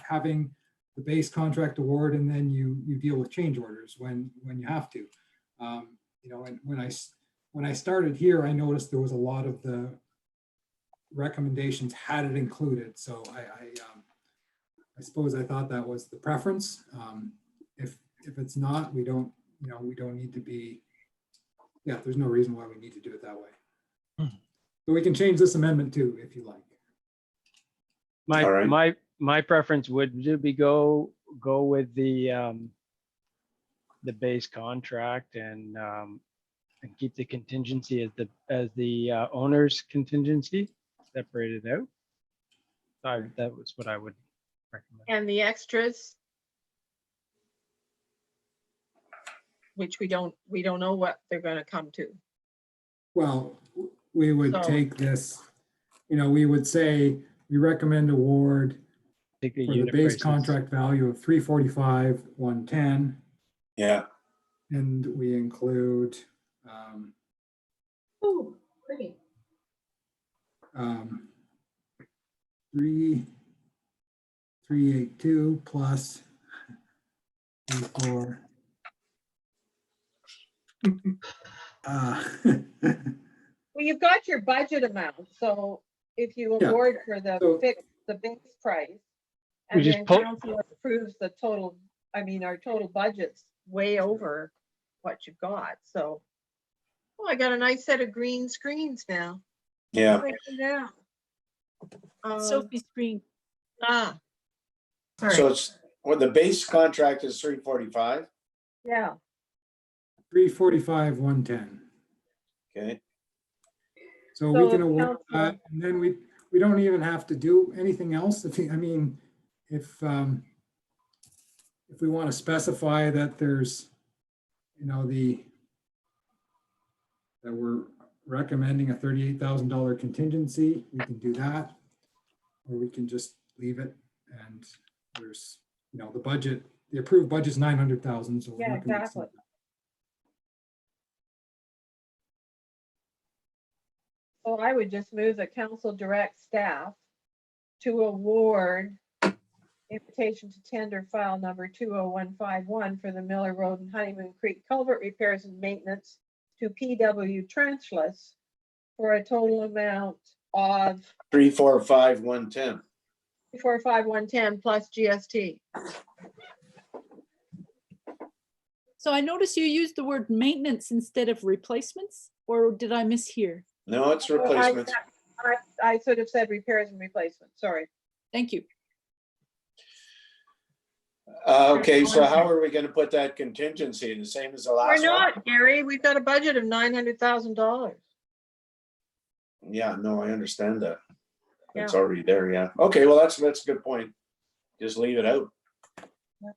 having the base contract award, and then you deal with change orders when you have to. And when I started here, I noticed there was a lot of the recommendations had it included. So I suppose I thought that was the preference. If it's not, we don't need to be, there's no reason why we need to do it that way. So we can change this amendment too, if you like. My preference would be go with the base contract and keep the contingency as the owner's contingency separated out. That was what I would recommend. And the extras, which we don't know what they're going to come to. Well, we would take this, we would say we recommend award for the base contract value of $345, $110. Yeah. And we include Oh, pretty. 382 plus 4. Well, you've got your budget amount, so if you award for the base price, and then council approves the total, our total budget's way over what you've got. So, I got a nice set of green screens now. Yeah. Yeah. Sophie's screen. Ah, Sorry. So it's, well, the base contract is 345. yeah, 345, 110. Okay. So we So can award council- that, and then we don't even have to do anything else. I mean, if we want to specify that there's, you know, that we're recommending a $38,000 contingency, we can do that. Or we can just leave it, and there's, you know, the approved budget's 900,000, so. we're Yeah, not gonna exactly. exceed that. so I would just move that council direct staff to award invitation to tender file number 20151 for the Miller Road and Honeymoon Creek culvert repairs and maintenance to PW Trenchless for a total amount of 345, 110. 45110 plus GST. So I noticed you used the word maintenance instead of replacements, or did I mishear? No, it's replacements. I should have said repairs and replacements, sorry. Thank you. Okay, so how are we gonna put that contingency? The same as the We're last one? not, Gary, we've got a budget of $900,000. Yeah, no, I understand that. It's Yeah. already there, yeah. Okay, well, that's a good point. Just leave it out. Yeah.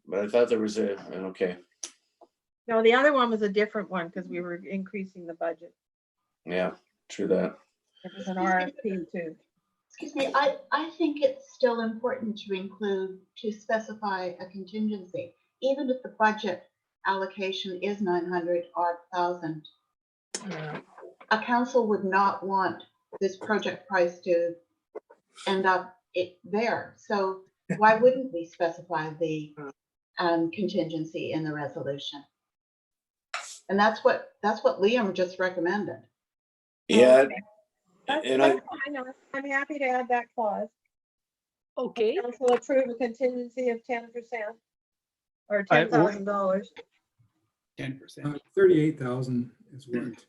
But I thought there was okay, No, the other one was a different one because we were increasing the budget. yeah, true that. It was an RFP too. Excuse me, I think it's still important to include, to specify a contingency, even if the budget allocation is 900 odd thousand. A council would not want this project price to end up there. So why wouldn't we specify the contingency in the resolution? And that's what Liam just recommended. Yeah, That's and fine, I'm happy to add that clause. Okay, Council approve a contingency of 10% or $10,000 10%. 38,000 is what.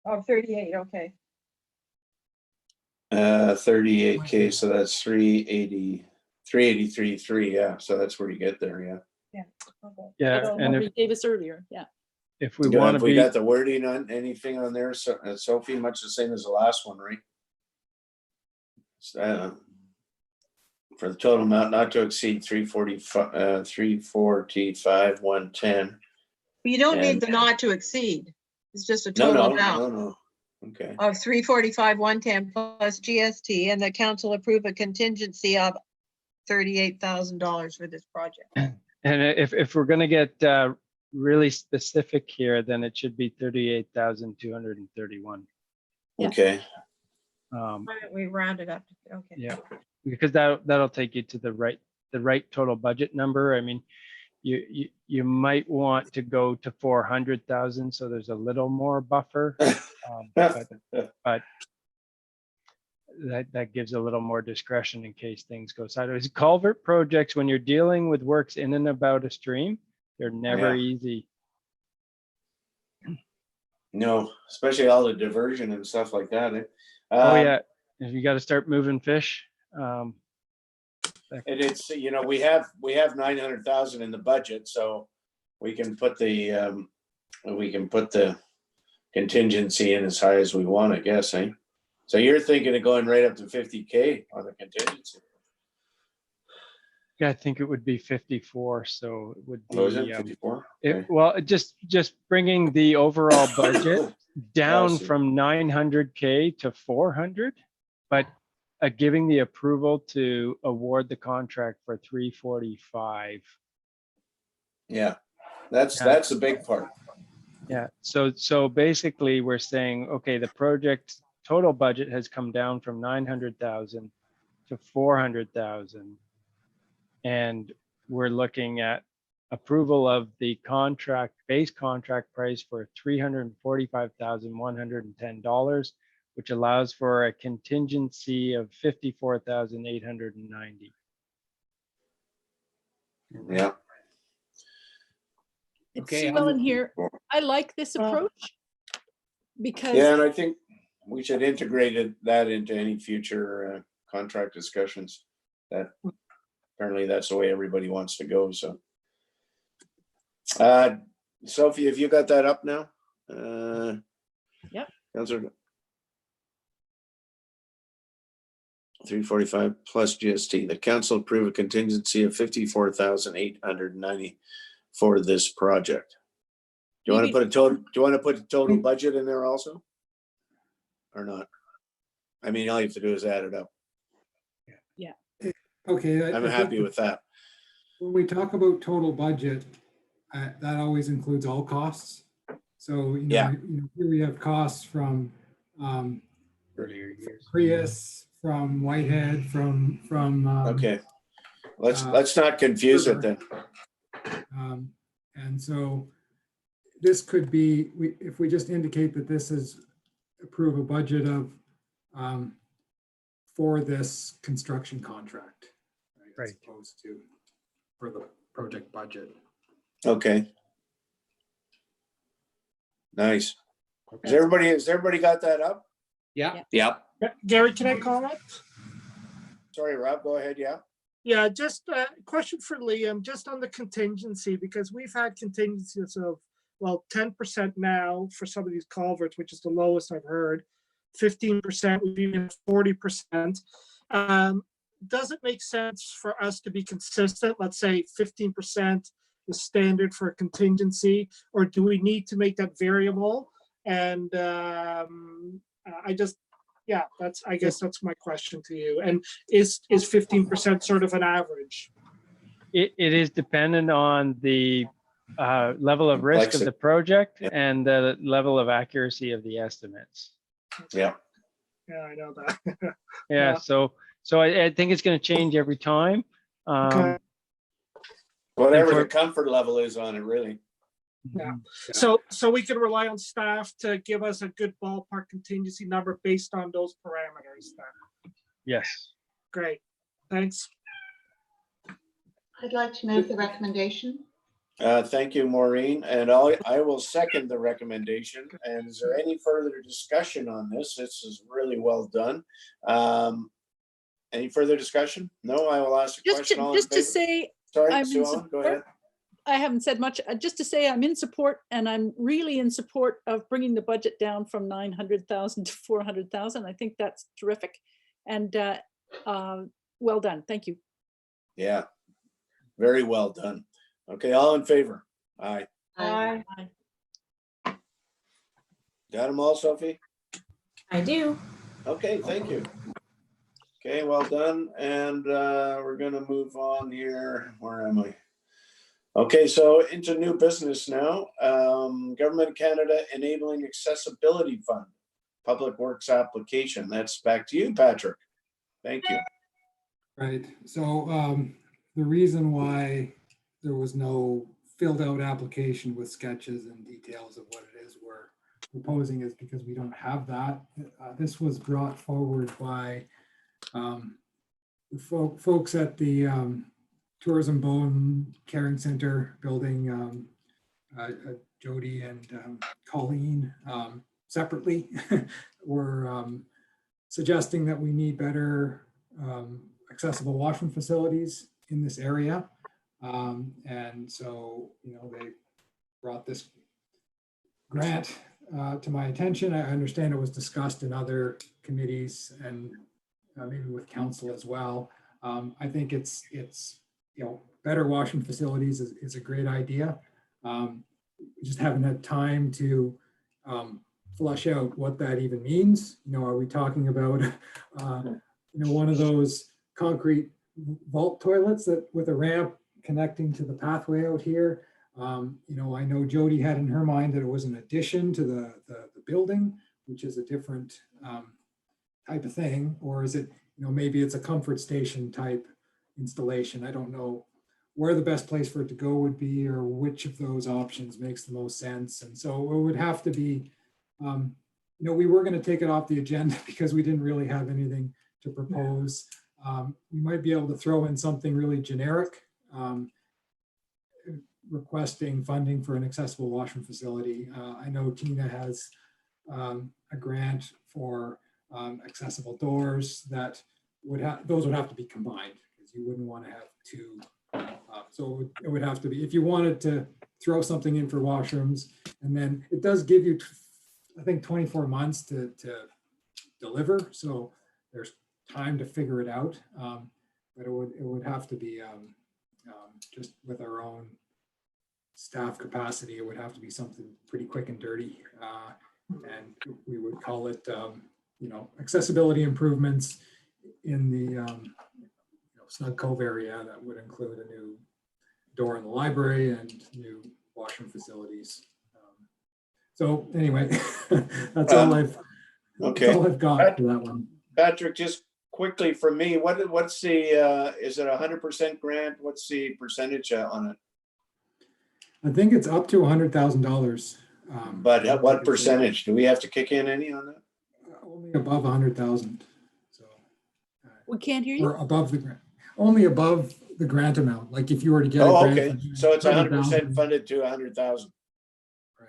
of 38, okay. 38K, so that's 383.3, yeah, so that's where you get there, yeah. Okay. Yeah, that's and what you gave us earlier, yeah. if we Yeah, want have to we be, got the wording on anything on there, so Sophie, much the same as the last one, right? For the total amount not to exceed 345, 110. You don't need And- the not to exceed. It's just a No, total no, amount no. Okay, of 345, 110 plus GST, and the council approve a contingency of $38,000 for this project. and if we're going to get really specific here, then it should be 38,231. Yeah. okay. Why don't we round it up? Okay. Yeah, because that'll take you to the right total budget number. I mean, you might want to go to 400,000, so there's a little more buffer. But that gives a little more discretion in case things go sideways. Culvert projects, when you're dealing with works in and about a stream, they're never easy. No, especially all the diversion and stuff like that. Oh yeah, if you got to start moving fish. And it's, we have 900,000 in the budget, so we can put the contingency in as high as we want, I guess, eh? So you're thinking of going right up to 50K on the contingency? Yeah, I think it would be 54, so it would be. Oh, is it 54? Well, just bringing the overall budget down see. from 900K to 400, but giving the approval to award the contract for 345. Yeah, that's a big part. Yeah, so basically we're saying, okay, the project total budget has come down from 900,000 to 400,000. And we're looking at approval of the base contract price for $345,110, which allows for a contingency of $54,890. Yeah. It's Okay, Sue Ellen here. I like this approach because Yeah, and I think we should integrate that into any future contract discussions. That apparently that's the way everybody wants to go. So, Sophie, have you got that up now? Yep. Councillor 345 plus GST. The council approve a contingency of 54,890 for this project. Do you want to put a total? Do you want to put the total budget in there also, or not? I mean, all you have to do is add it up. Okay. I'm I think happy with that. when we talk about total budget, that always includes all costs. So, Yeah. Here we have costs from Earlier years. Prius, from Whitehead, from Okay, let's not confuse it then. And so this could be, if we just indicate that this is approve a budget of for this construction contract, right? As opposed to for the project budget. Okay. Nice. Has everybody got that up? Yeah. Yep. Gary, can I comment? Sorry, Rob, go ahead. Yeah. Yeah, just a question for Liam, just on the contingency, because we've had contingencies of, well, 10% now for some of these culverts, which is the lowest I've heard. 15%, we've even 40%. Does it make sense for us to be consistent? Let's say 15% is standard for a contingency, or do we need to make that variable? And I guess that's my question to you. And is 15% sort of an average? It is dependent on the level of risk of the project and the level of accuracy of the estimates. Yeah. Yeah, I know that. Yeah, so I think it's going to change every time. Okay. Whatever the comfort level is on it, really. Yeah. So we can rely on staff to give us a good ballpark contingency number based on those parameters then. Yes. Great. Thanks. I'd like to move the recommendation. Thank you, Maureen. And I will second the recommendation. And is there any further discussion on this? This is really well done. Any further discussion? No, I will ask a question. Just to say, sorry, I'm in Sue, go ahead. I haven't said much. Just to say I'm in support, and I'm really in support of bringing the budget down from 900,000 to 400,000. I think that's terrific, and well done. Thank you. Yeah, very well done. Okay, all in favor? Aye. Aye. Got them all, Sophie? I do. Okay, thank you. Okay, well done. And we're gonna move on here. Where am I? Okay, so into new business now. Government of Canada Enabling Accessibility Fund, Public Works application. That's back to you, Patrick. Thank you. Right. So the reason why there was no filled out application with sketches and details of what it is we're proposing is because we don't have that. This was brought forward by the folks at the Tourism Bone Caring Center building, Jody and Colleen separately were suggesting that we need better accessible washroom facilities in this area. And so, they brought this grant to my attention. I understand it was discussed in other committees and maybe with council as well. I think it's better washroom facilities is a great idea. We just haven't had time to flush out what that even means. Are we talking about one of those concrete vault toilets that with a ramp connecting to the pathway out here? I know Jody had in her mind that it was an addition to the building, which is a different type of thing, or is it, maybe it's a comfort station type installation. I don't know where the best place for it to go would be, or which of those options makes the most sense. And so it would have to be, we were going to take it off the agenda because we didn't really have anything to propose. We might be able to throw in something really generic, requesting funding for an accessible washroom facility. I know Tina has a grant for accessible doors that those would have to be combined, because you wouldn't want to have two. So it would have to be, if you wanted to throw something in for washrooms, and then it does give you, I think, 24 months to deliver. So there's time to figure it out. But it would have to be just with our own staff capacity, it would have to be something pretty quick and dirty. And we would call it, accessibility improvements in the Snug Cove area. That would include a new door in the library and new washroom facilities. So anyway, that's all I've got for that one. Patrick, just quickly from me, what's the, is it 100% grant? What's the percentage on it? I think it's up to $100,000. But at what percentage? Do we have to kick in any on that? Only above 100,000. So We can't hear you. or above the grant, only above the grant amount. Like if you were to get a Oh, grant, okay. for So it's 100% 100,000, funded to 100,000. right?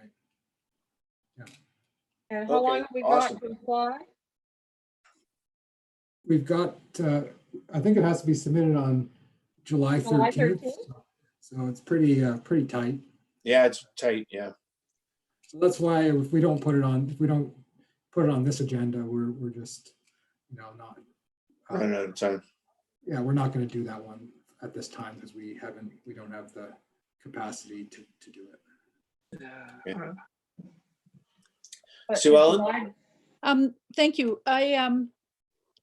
And how Okay, long have we awesome. got to apply? We've got, I think it has to be submitted on July 13th. So it's pretty tight. Yeah, it's tight. Yeah. So that's why if we don't put it on this agenda, we're just, not. Running out of time. Yeah, we're not going to do that one at this time because we don't have the capacity to do it. Yeah. But Sue in Ellen? July, Thank you.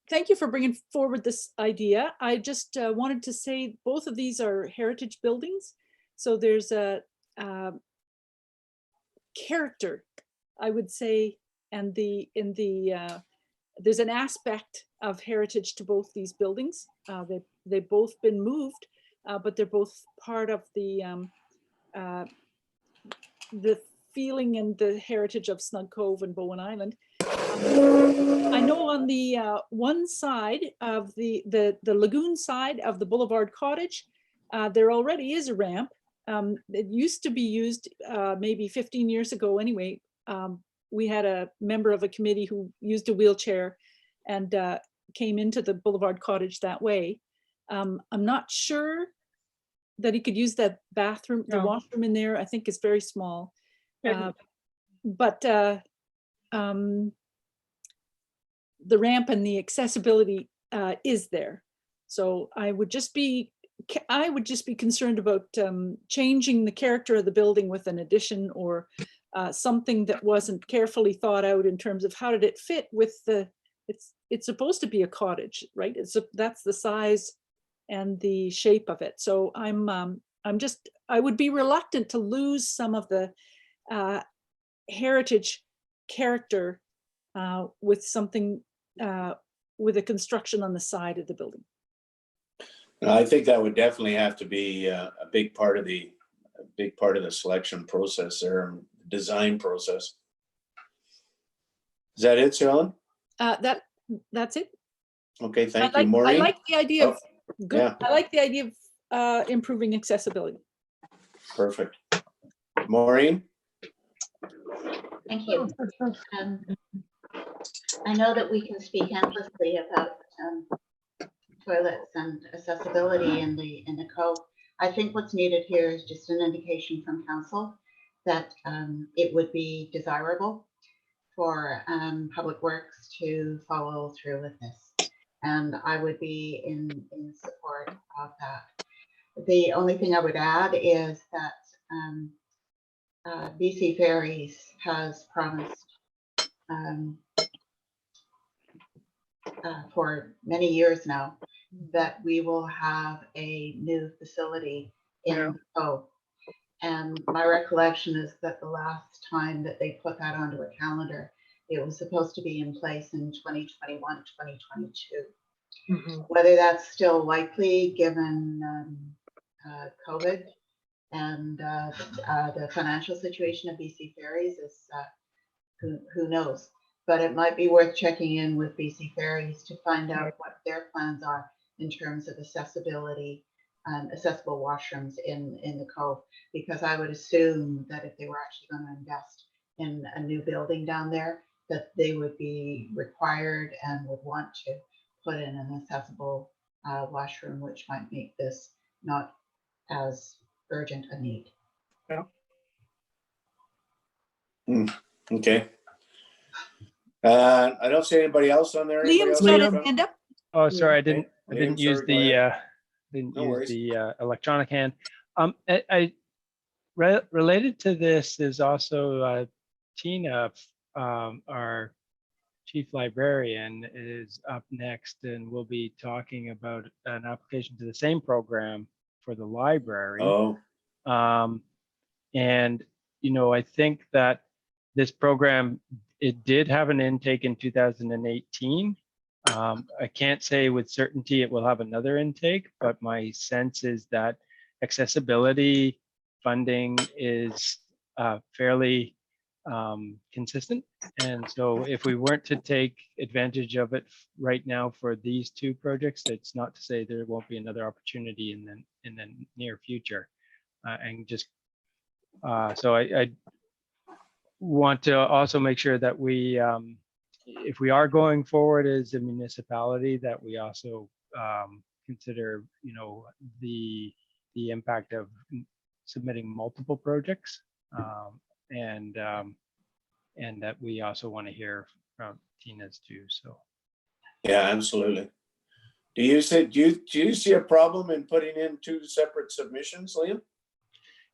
Thank you for bringing forward this idea. I just wanted to say both of these are heritage buildings. So there's a character, I would say, and there's an aspect of heritage to both these buildings. They've both been moved, but they're both part of the feeling and the heritage of Snug Cove and Bowen Island. I know on the one side of the lagoon side of the Boulevard Cottage, there already is a ramp. It used to be used maybe 15 years ago anyway. We had a member of a committee who used a wheelchair and came into the Boulevard Cottage that way. I'm not sure that he could use that bathroom, the No. washroom in there, I think is very small. Couldn't. But the ramp and the accessibility is there. So I would just be concerned about changing the character of the building with an addition or something that wasn't carefully thought out in terms of how did it fit with it's supposed to be a cottage, right? That's the size and the shape of it. So I would be reluctant to lose some of the heritage character with something with a construction on the side of the building. I think that would definitely have to be a big part of the selection process there, design process. Is that it, Shauna? That's it. Okay, thank you, Maureen. I like the idea of good. yeah. I like the idea of improving accessibility. Perfect. Maureen? Thank you. I know that we can speak endlessly about toilets and accessibility in the cove. I think what's needed here is just an indication from council that it would be desirable for Public Works to follow through with this. And I would be in support of that. The only thing I would add is that BC Ferries has promised for many years now that we will have a new facility in the cove. And my recollection is that the last time that they put that onto a calendar, it was supposed to be in place in 2021, 2022. Mhm. Whether that's still likely given COVID and the financial situation of BC Ferries is who knows. But it might be worth checking in with BC Ferries to find out what their plans are in terms of accessibility and accessible washrooms in the cove, because I would assume that if they were actually going to invest in a new building down there, that they would be required and would want to put in an accessible washroom, which might make this not as urgent a need. Okay. I don't see anybody else on there. Anybody Liam's else got have his a- hand up. Oh, sorry, I Okay. didn't Liam, use sorry, go ahead. didn't No use worries. the electronic hand. Related to this is also Tina, our chief librarian, is up next, and we'll be talking about an application to the same program for the library. Oh, And I think that this program, it did have an intake in 2018. I can't say with certainty it will have another intake, but my sense is that accessibility funding is fairly consistent. And so if we weren't to take advantage of it right now for these two projects, it's not to say there won't be another opportunity in the near future. And just so I want to also make sure that we, if we are going forward as a municipality, that we also consider, the impact of submitting multiple projects, and that we also want to hear from Tina's too. So yeah, absolutely. Do you see a problem in putting in two separate submissions, Liam?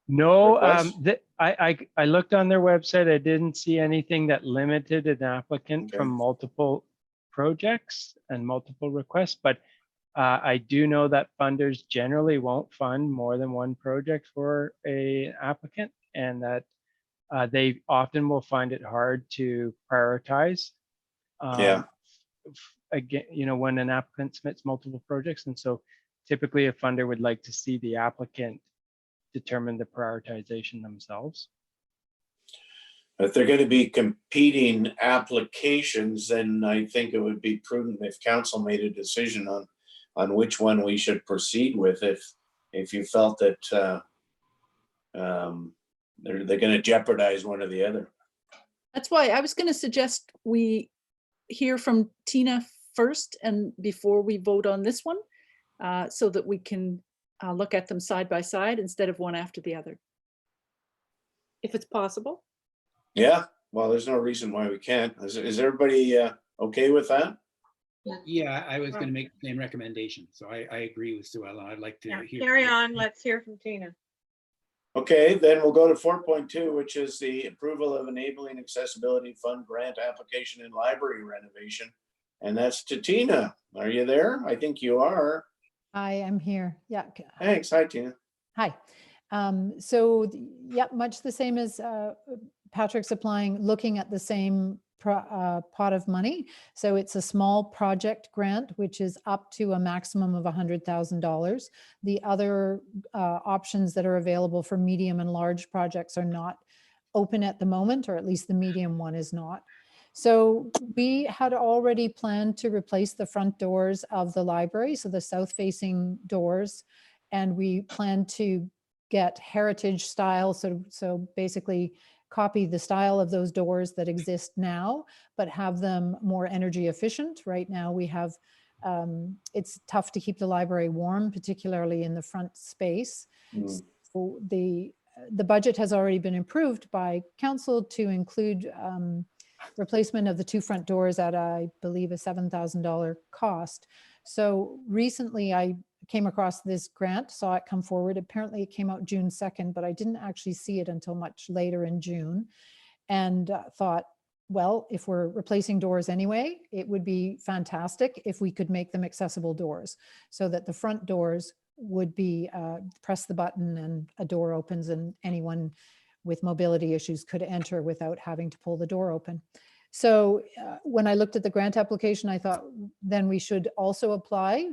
no, Requests? I looked on their website. I didn't see anything that limited an applicant Okay. from multiple projects and multiple requests, but I do know that funders generally won't fund more than one project for a applicant, and that they often will find it hard to prioritize. Yeah. Again, when an applicant submits multiple projects, and so typically a funder would like to see the applicant determine the prioritization themselves. If they're going to be competing applications, then I think it would be prudent if council made a decision on which one we should proceed with. If you felt that they're going to jeopardize one or the other. That's why I was going to suggest we hear from Tina first and before we vote on this one, so that we can look at them side by side instead of one after the other, if it's possible. Yeah, well, there's no reason why we can't. Is everybody okay with that? Yeah, I was going to make the same recommendation. So I agree with Sue Ellen. I'd like to Yeah, hear. carry on. Let's hear from Tina. Okay, then we'll go to 4.2, which is the approval of enabling accessibility fund grant application in library renovation. And that's to Tina. Are you there? I think you are. I am here. Yeah. Thanks. Hi, Tina. Hi. So, yeah, much the same as Patrick's applying, looking at the same pot of money. So it's a small project grant, which is up to a maximum of $100,000. The other options that are available for medium and large projects are not open at the moment, or at least the medium one is not. So we had already planned to replace the front doors of the library, so the south-facing doors, and we plan to get heritage style, so basically copy the style of those doors that exist now, but have them more energy efficient. Right now we have, it's tough to keep the library warm, particularly in the front space. So the budget has already been approved by council to include replacement of the two front doors at, I believe, a $7,000 cost. So recently I came across this grant, saw it come forward. Apparently it came out June 2nd, but I didn't actually see it until much later in June, and thought, well, if we're replacing doors anyway, it would be fantastic if we could make them accessible doors, so that the front doors would be press the button and a door opens and anyone with mobility issues could enter without having to pull the door open. So when I looked at the grant application, I thought then we should also apply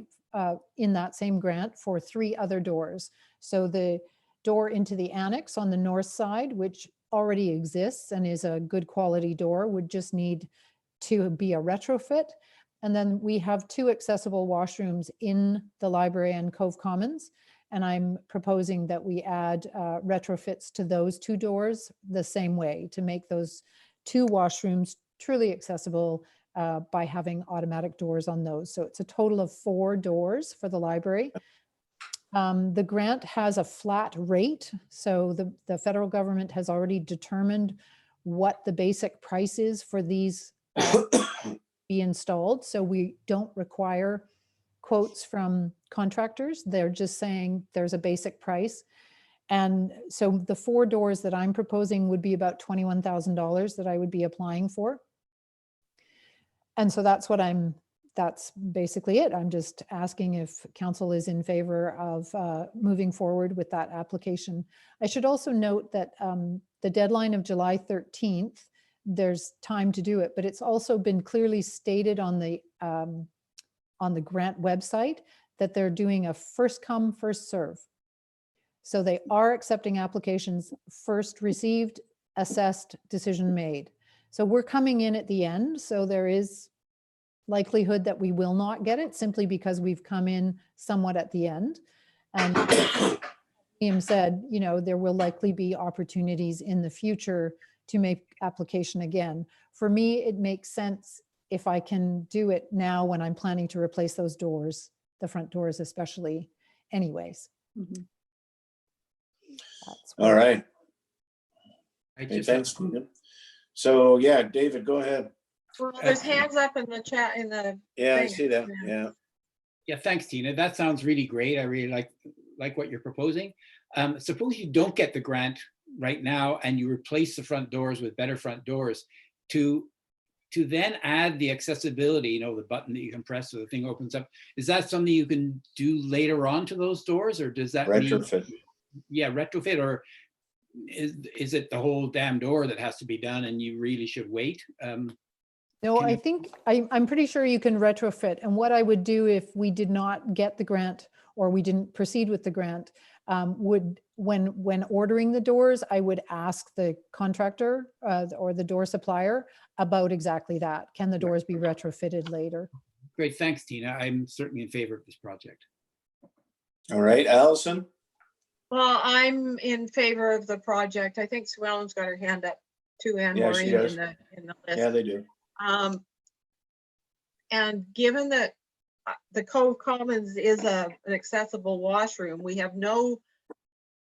in that same grant for 3 other doors. So the door into the annex on the north side, which already exists and is a good quality door, would just need to be a retrofit. And then we have 2 accessible washrooms in the library and Cove Commons. And I'm proposing that we add retrofits to those 2 doors the same way to make those 2 washrooms truly accessible by having automatic doors on those. So it's a total of 4 doors for the library. The grant has a flat rate. So the federal government has already determined what the basic price is for these be installed. So we don't require quotes from contractors. They're just saying there's a basic price. And so the 4 doors that I'm proposing would be about $21,000 that I would be applying for. And so that's basically it. I'm just asking if council is in favor of moving forward with that application. I should also note that the deadline of July 13th, there's time to do it, but it's also been clearly stated on the grant website that they're doing a first come, first serve. So they are accepting applications first received, assessed, decision made. So we're coming in at the end. So there is likelihood that we will not get it simply because we've come in somewhat at the end. And Liam said, you know, there will likely be opportunities in the future to make application again. For me, it makes sense if I can do it now when I'm planning to replace those doors, the front doors especially anyways. Mhm. That's All what- right. I Okay, just thanks, Stephen. So yeah, David, go ahead. Well, there's hands up in the chat in the. Yeah, I thing. see that. Yeah. Yeah, thanks, Tina. That sounds really great. I really like what you're proposing. Suppose you don't get the grant right now and you replace the front doors with better front doors to then add the accessibility, you know, the button that you can press so the thing opens up. Is that something you can do later on to those doors, or does that Retrofit. mean, yeah, retrofit, or is it the whole damn door that has to be done and you really should wait? No, Can I you- think I'm pretty sure you can retrofit. And what I would do if we did not get the grant or we didn't proceed with the grant, would when ordering the doors, I would ask the contractor or the door supplier about exactly that. Can the doors be retrofitted later? Great, thanks, Tina. I'm certainly in favor of this project. All right, Allison. Well, I'm in favor of the project. I think Sue Ellen's got her hand up too, and Yeah, she Maureen does. in the list. Yeah, they do. And given that the Cove Commons is an accessible washroom, we have no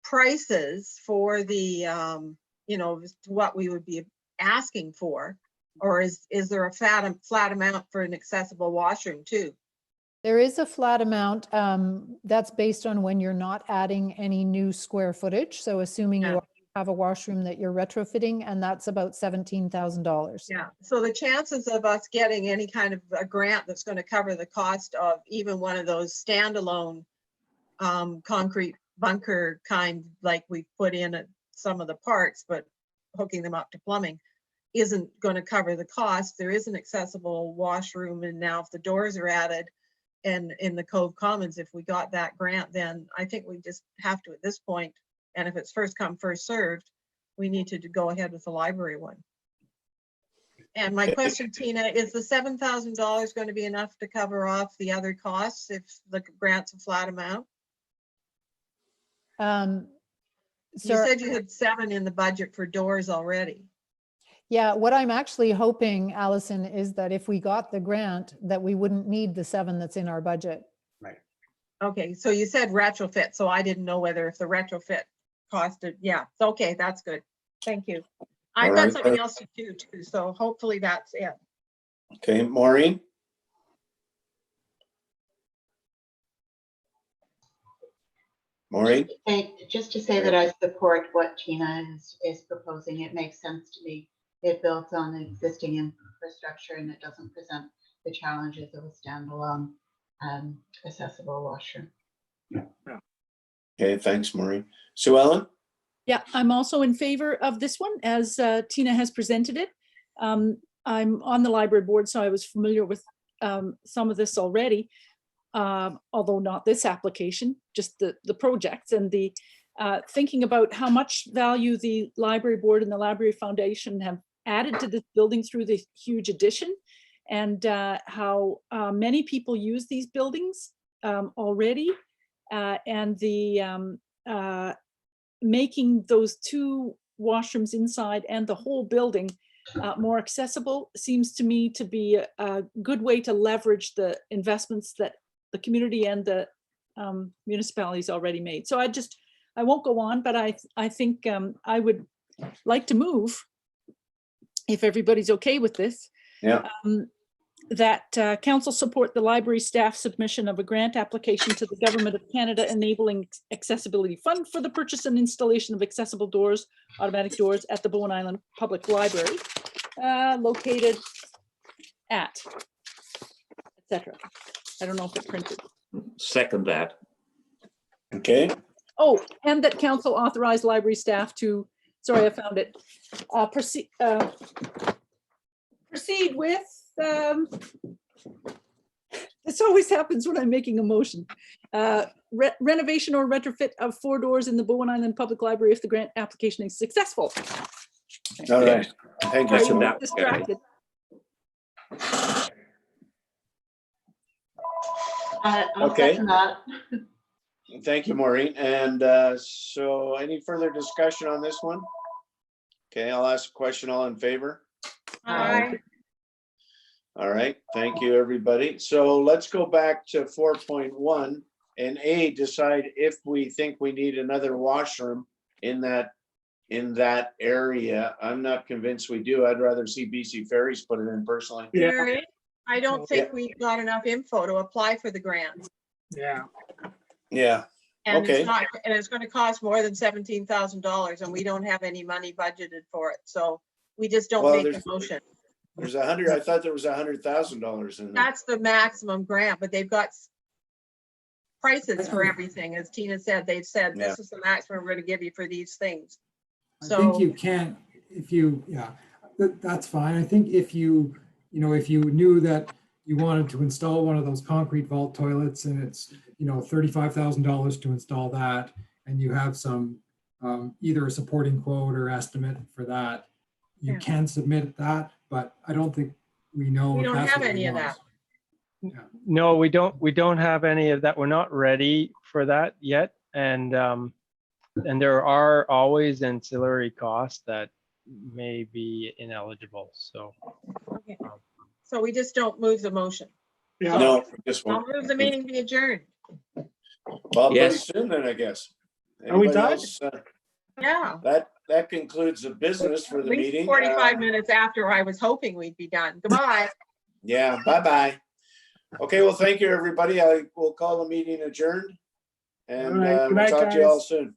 prices for the, you know, what we would be asking for, or is there a flat amount for an accessible washroom too? There is a flat amount that's based on when you're not adding any new square footage. So assuming Yeah. you have a washroom that you're retrofitting, and that's about $17,000. Yeah, so the chances of us getting any kind of a grant that's going to cover the cost of even one of those standalone concrete bunker kind, like we put in at some of the parks, but hooking them up to plumbing, isn't going to cover the cost. There is an accessible washroom, and now if the doors are added and in the Cove Commons, if we got that grant, then I think we just have to at this point, and if it's first come, first served, we need to go ahead with the library one. And my question, Tina, is the $7,000 going to be enough to cover off the other costs if the grant's a flat amount? You So said you had 7 in the budget for doors already. yeah, what I'm actually hoping, Allison, is that if we got the grant, that we wouldn't need the 7 that's in our budget. Right. Okay, so you said retrofit, so I didn't know whether if the retrofit costed, yeah, okay, that's good. Thank you. I've All got right. something else to do too, so hopefully that's it. Okay, Maureen. Maureen. Just to say that I support what Tina is proposing. It makes sense to me. It builds on the existing infrastructure and it doesn't present the challenges of a standalone accessible washroom. Okay, thanks, Maureen. Sue Ellen. Yeah, I'm also in favor of this one as Tina has presented it. I'm on the library board, so I was familiar with some of this already, although not this application, just the projects and the thinking about how much value the library board and the Library Foundation have added to this building through the huge addition, and how many people use these buildings already. and the making those 2 washrooms inside and the whole building more accessible seems to me to be a good way to leverage the investments that the community and the municipalities already made. So I won't go on, but I think I would like to move, if everybody's okay with this, Yeah. that council support the library staff submission of a grant application to the Government of Canada Enabling Accessibility Fund for the purchase and installation of accessible doors, automatic doors at the Bowen Island Public Library, located at, etc. I don't know if it printed. Second that. Okay. Oh, and that council authorized library staff to, sorry, I found it, proceed with, this always happens when I'm making a motion. Renovation or retrofit of 4 doors in the Bowen Island Public Library if the grant application is successful. All right. Thank you. Sorry, Shauna. I'm distracted. I'll Okay. second that. Thank you, Maureen. And so any further discussion on this one? Okay, I'll ask a question. All in favor? Aye. All right, thank you, everybody. So let's go back to 4.1 and A, decide if we think we need another washroom in that area. I'm not convinced we do. I'd rather see BC Ferries put it in personally. Yeah. Mary, I don't think we got enough info to apply for the grant. Yeah. Yeah, And Okay. it's not, and it's gonna cost more than $17,000 and we don't have any money budgeted for it. So we just don't Well, make the there's- motion. there's I thought there was $100,000 in there. That's the maximum grant, but they've got prices for everything. As Tina said, they've said, Yeah. this is the maximum we're gonna give you for these things. I think So, you can't, if you, yeah, that's fine. I think if you knew that you wanted to install one of those concrete vault toilets and it's, $35,000 to install that, and you have some, either a supporting quote or estimate for that, you Yeah. can submit that, but I don't think we know. we if don't that's have what any of want. that. No, we don't have any of that. We're not ready for that yet. And there are always ancillary costs that may be ineligible. So Okay. So we just don't move the motion. Yeah. No, just I'll one. move the meeting be adjourned. Well, pretty Yes. soon then, I guess. Are we Anybody done? else, Yeah. That concludes the business for At the least meeting. 45 minutes after I was hoping we'd be done. Goodbye. Yeah, bye-bye. Okay, well, thank you, everybody. I will call the meeting adjourned. And All right. Good we'll night, talk to you all guys. soon.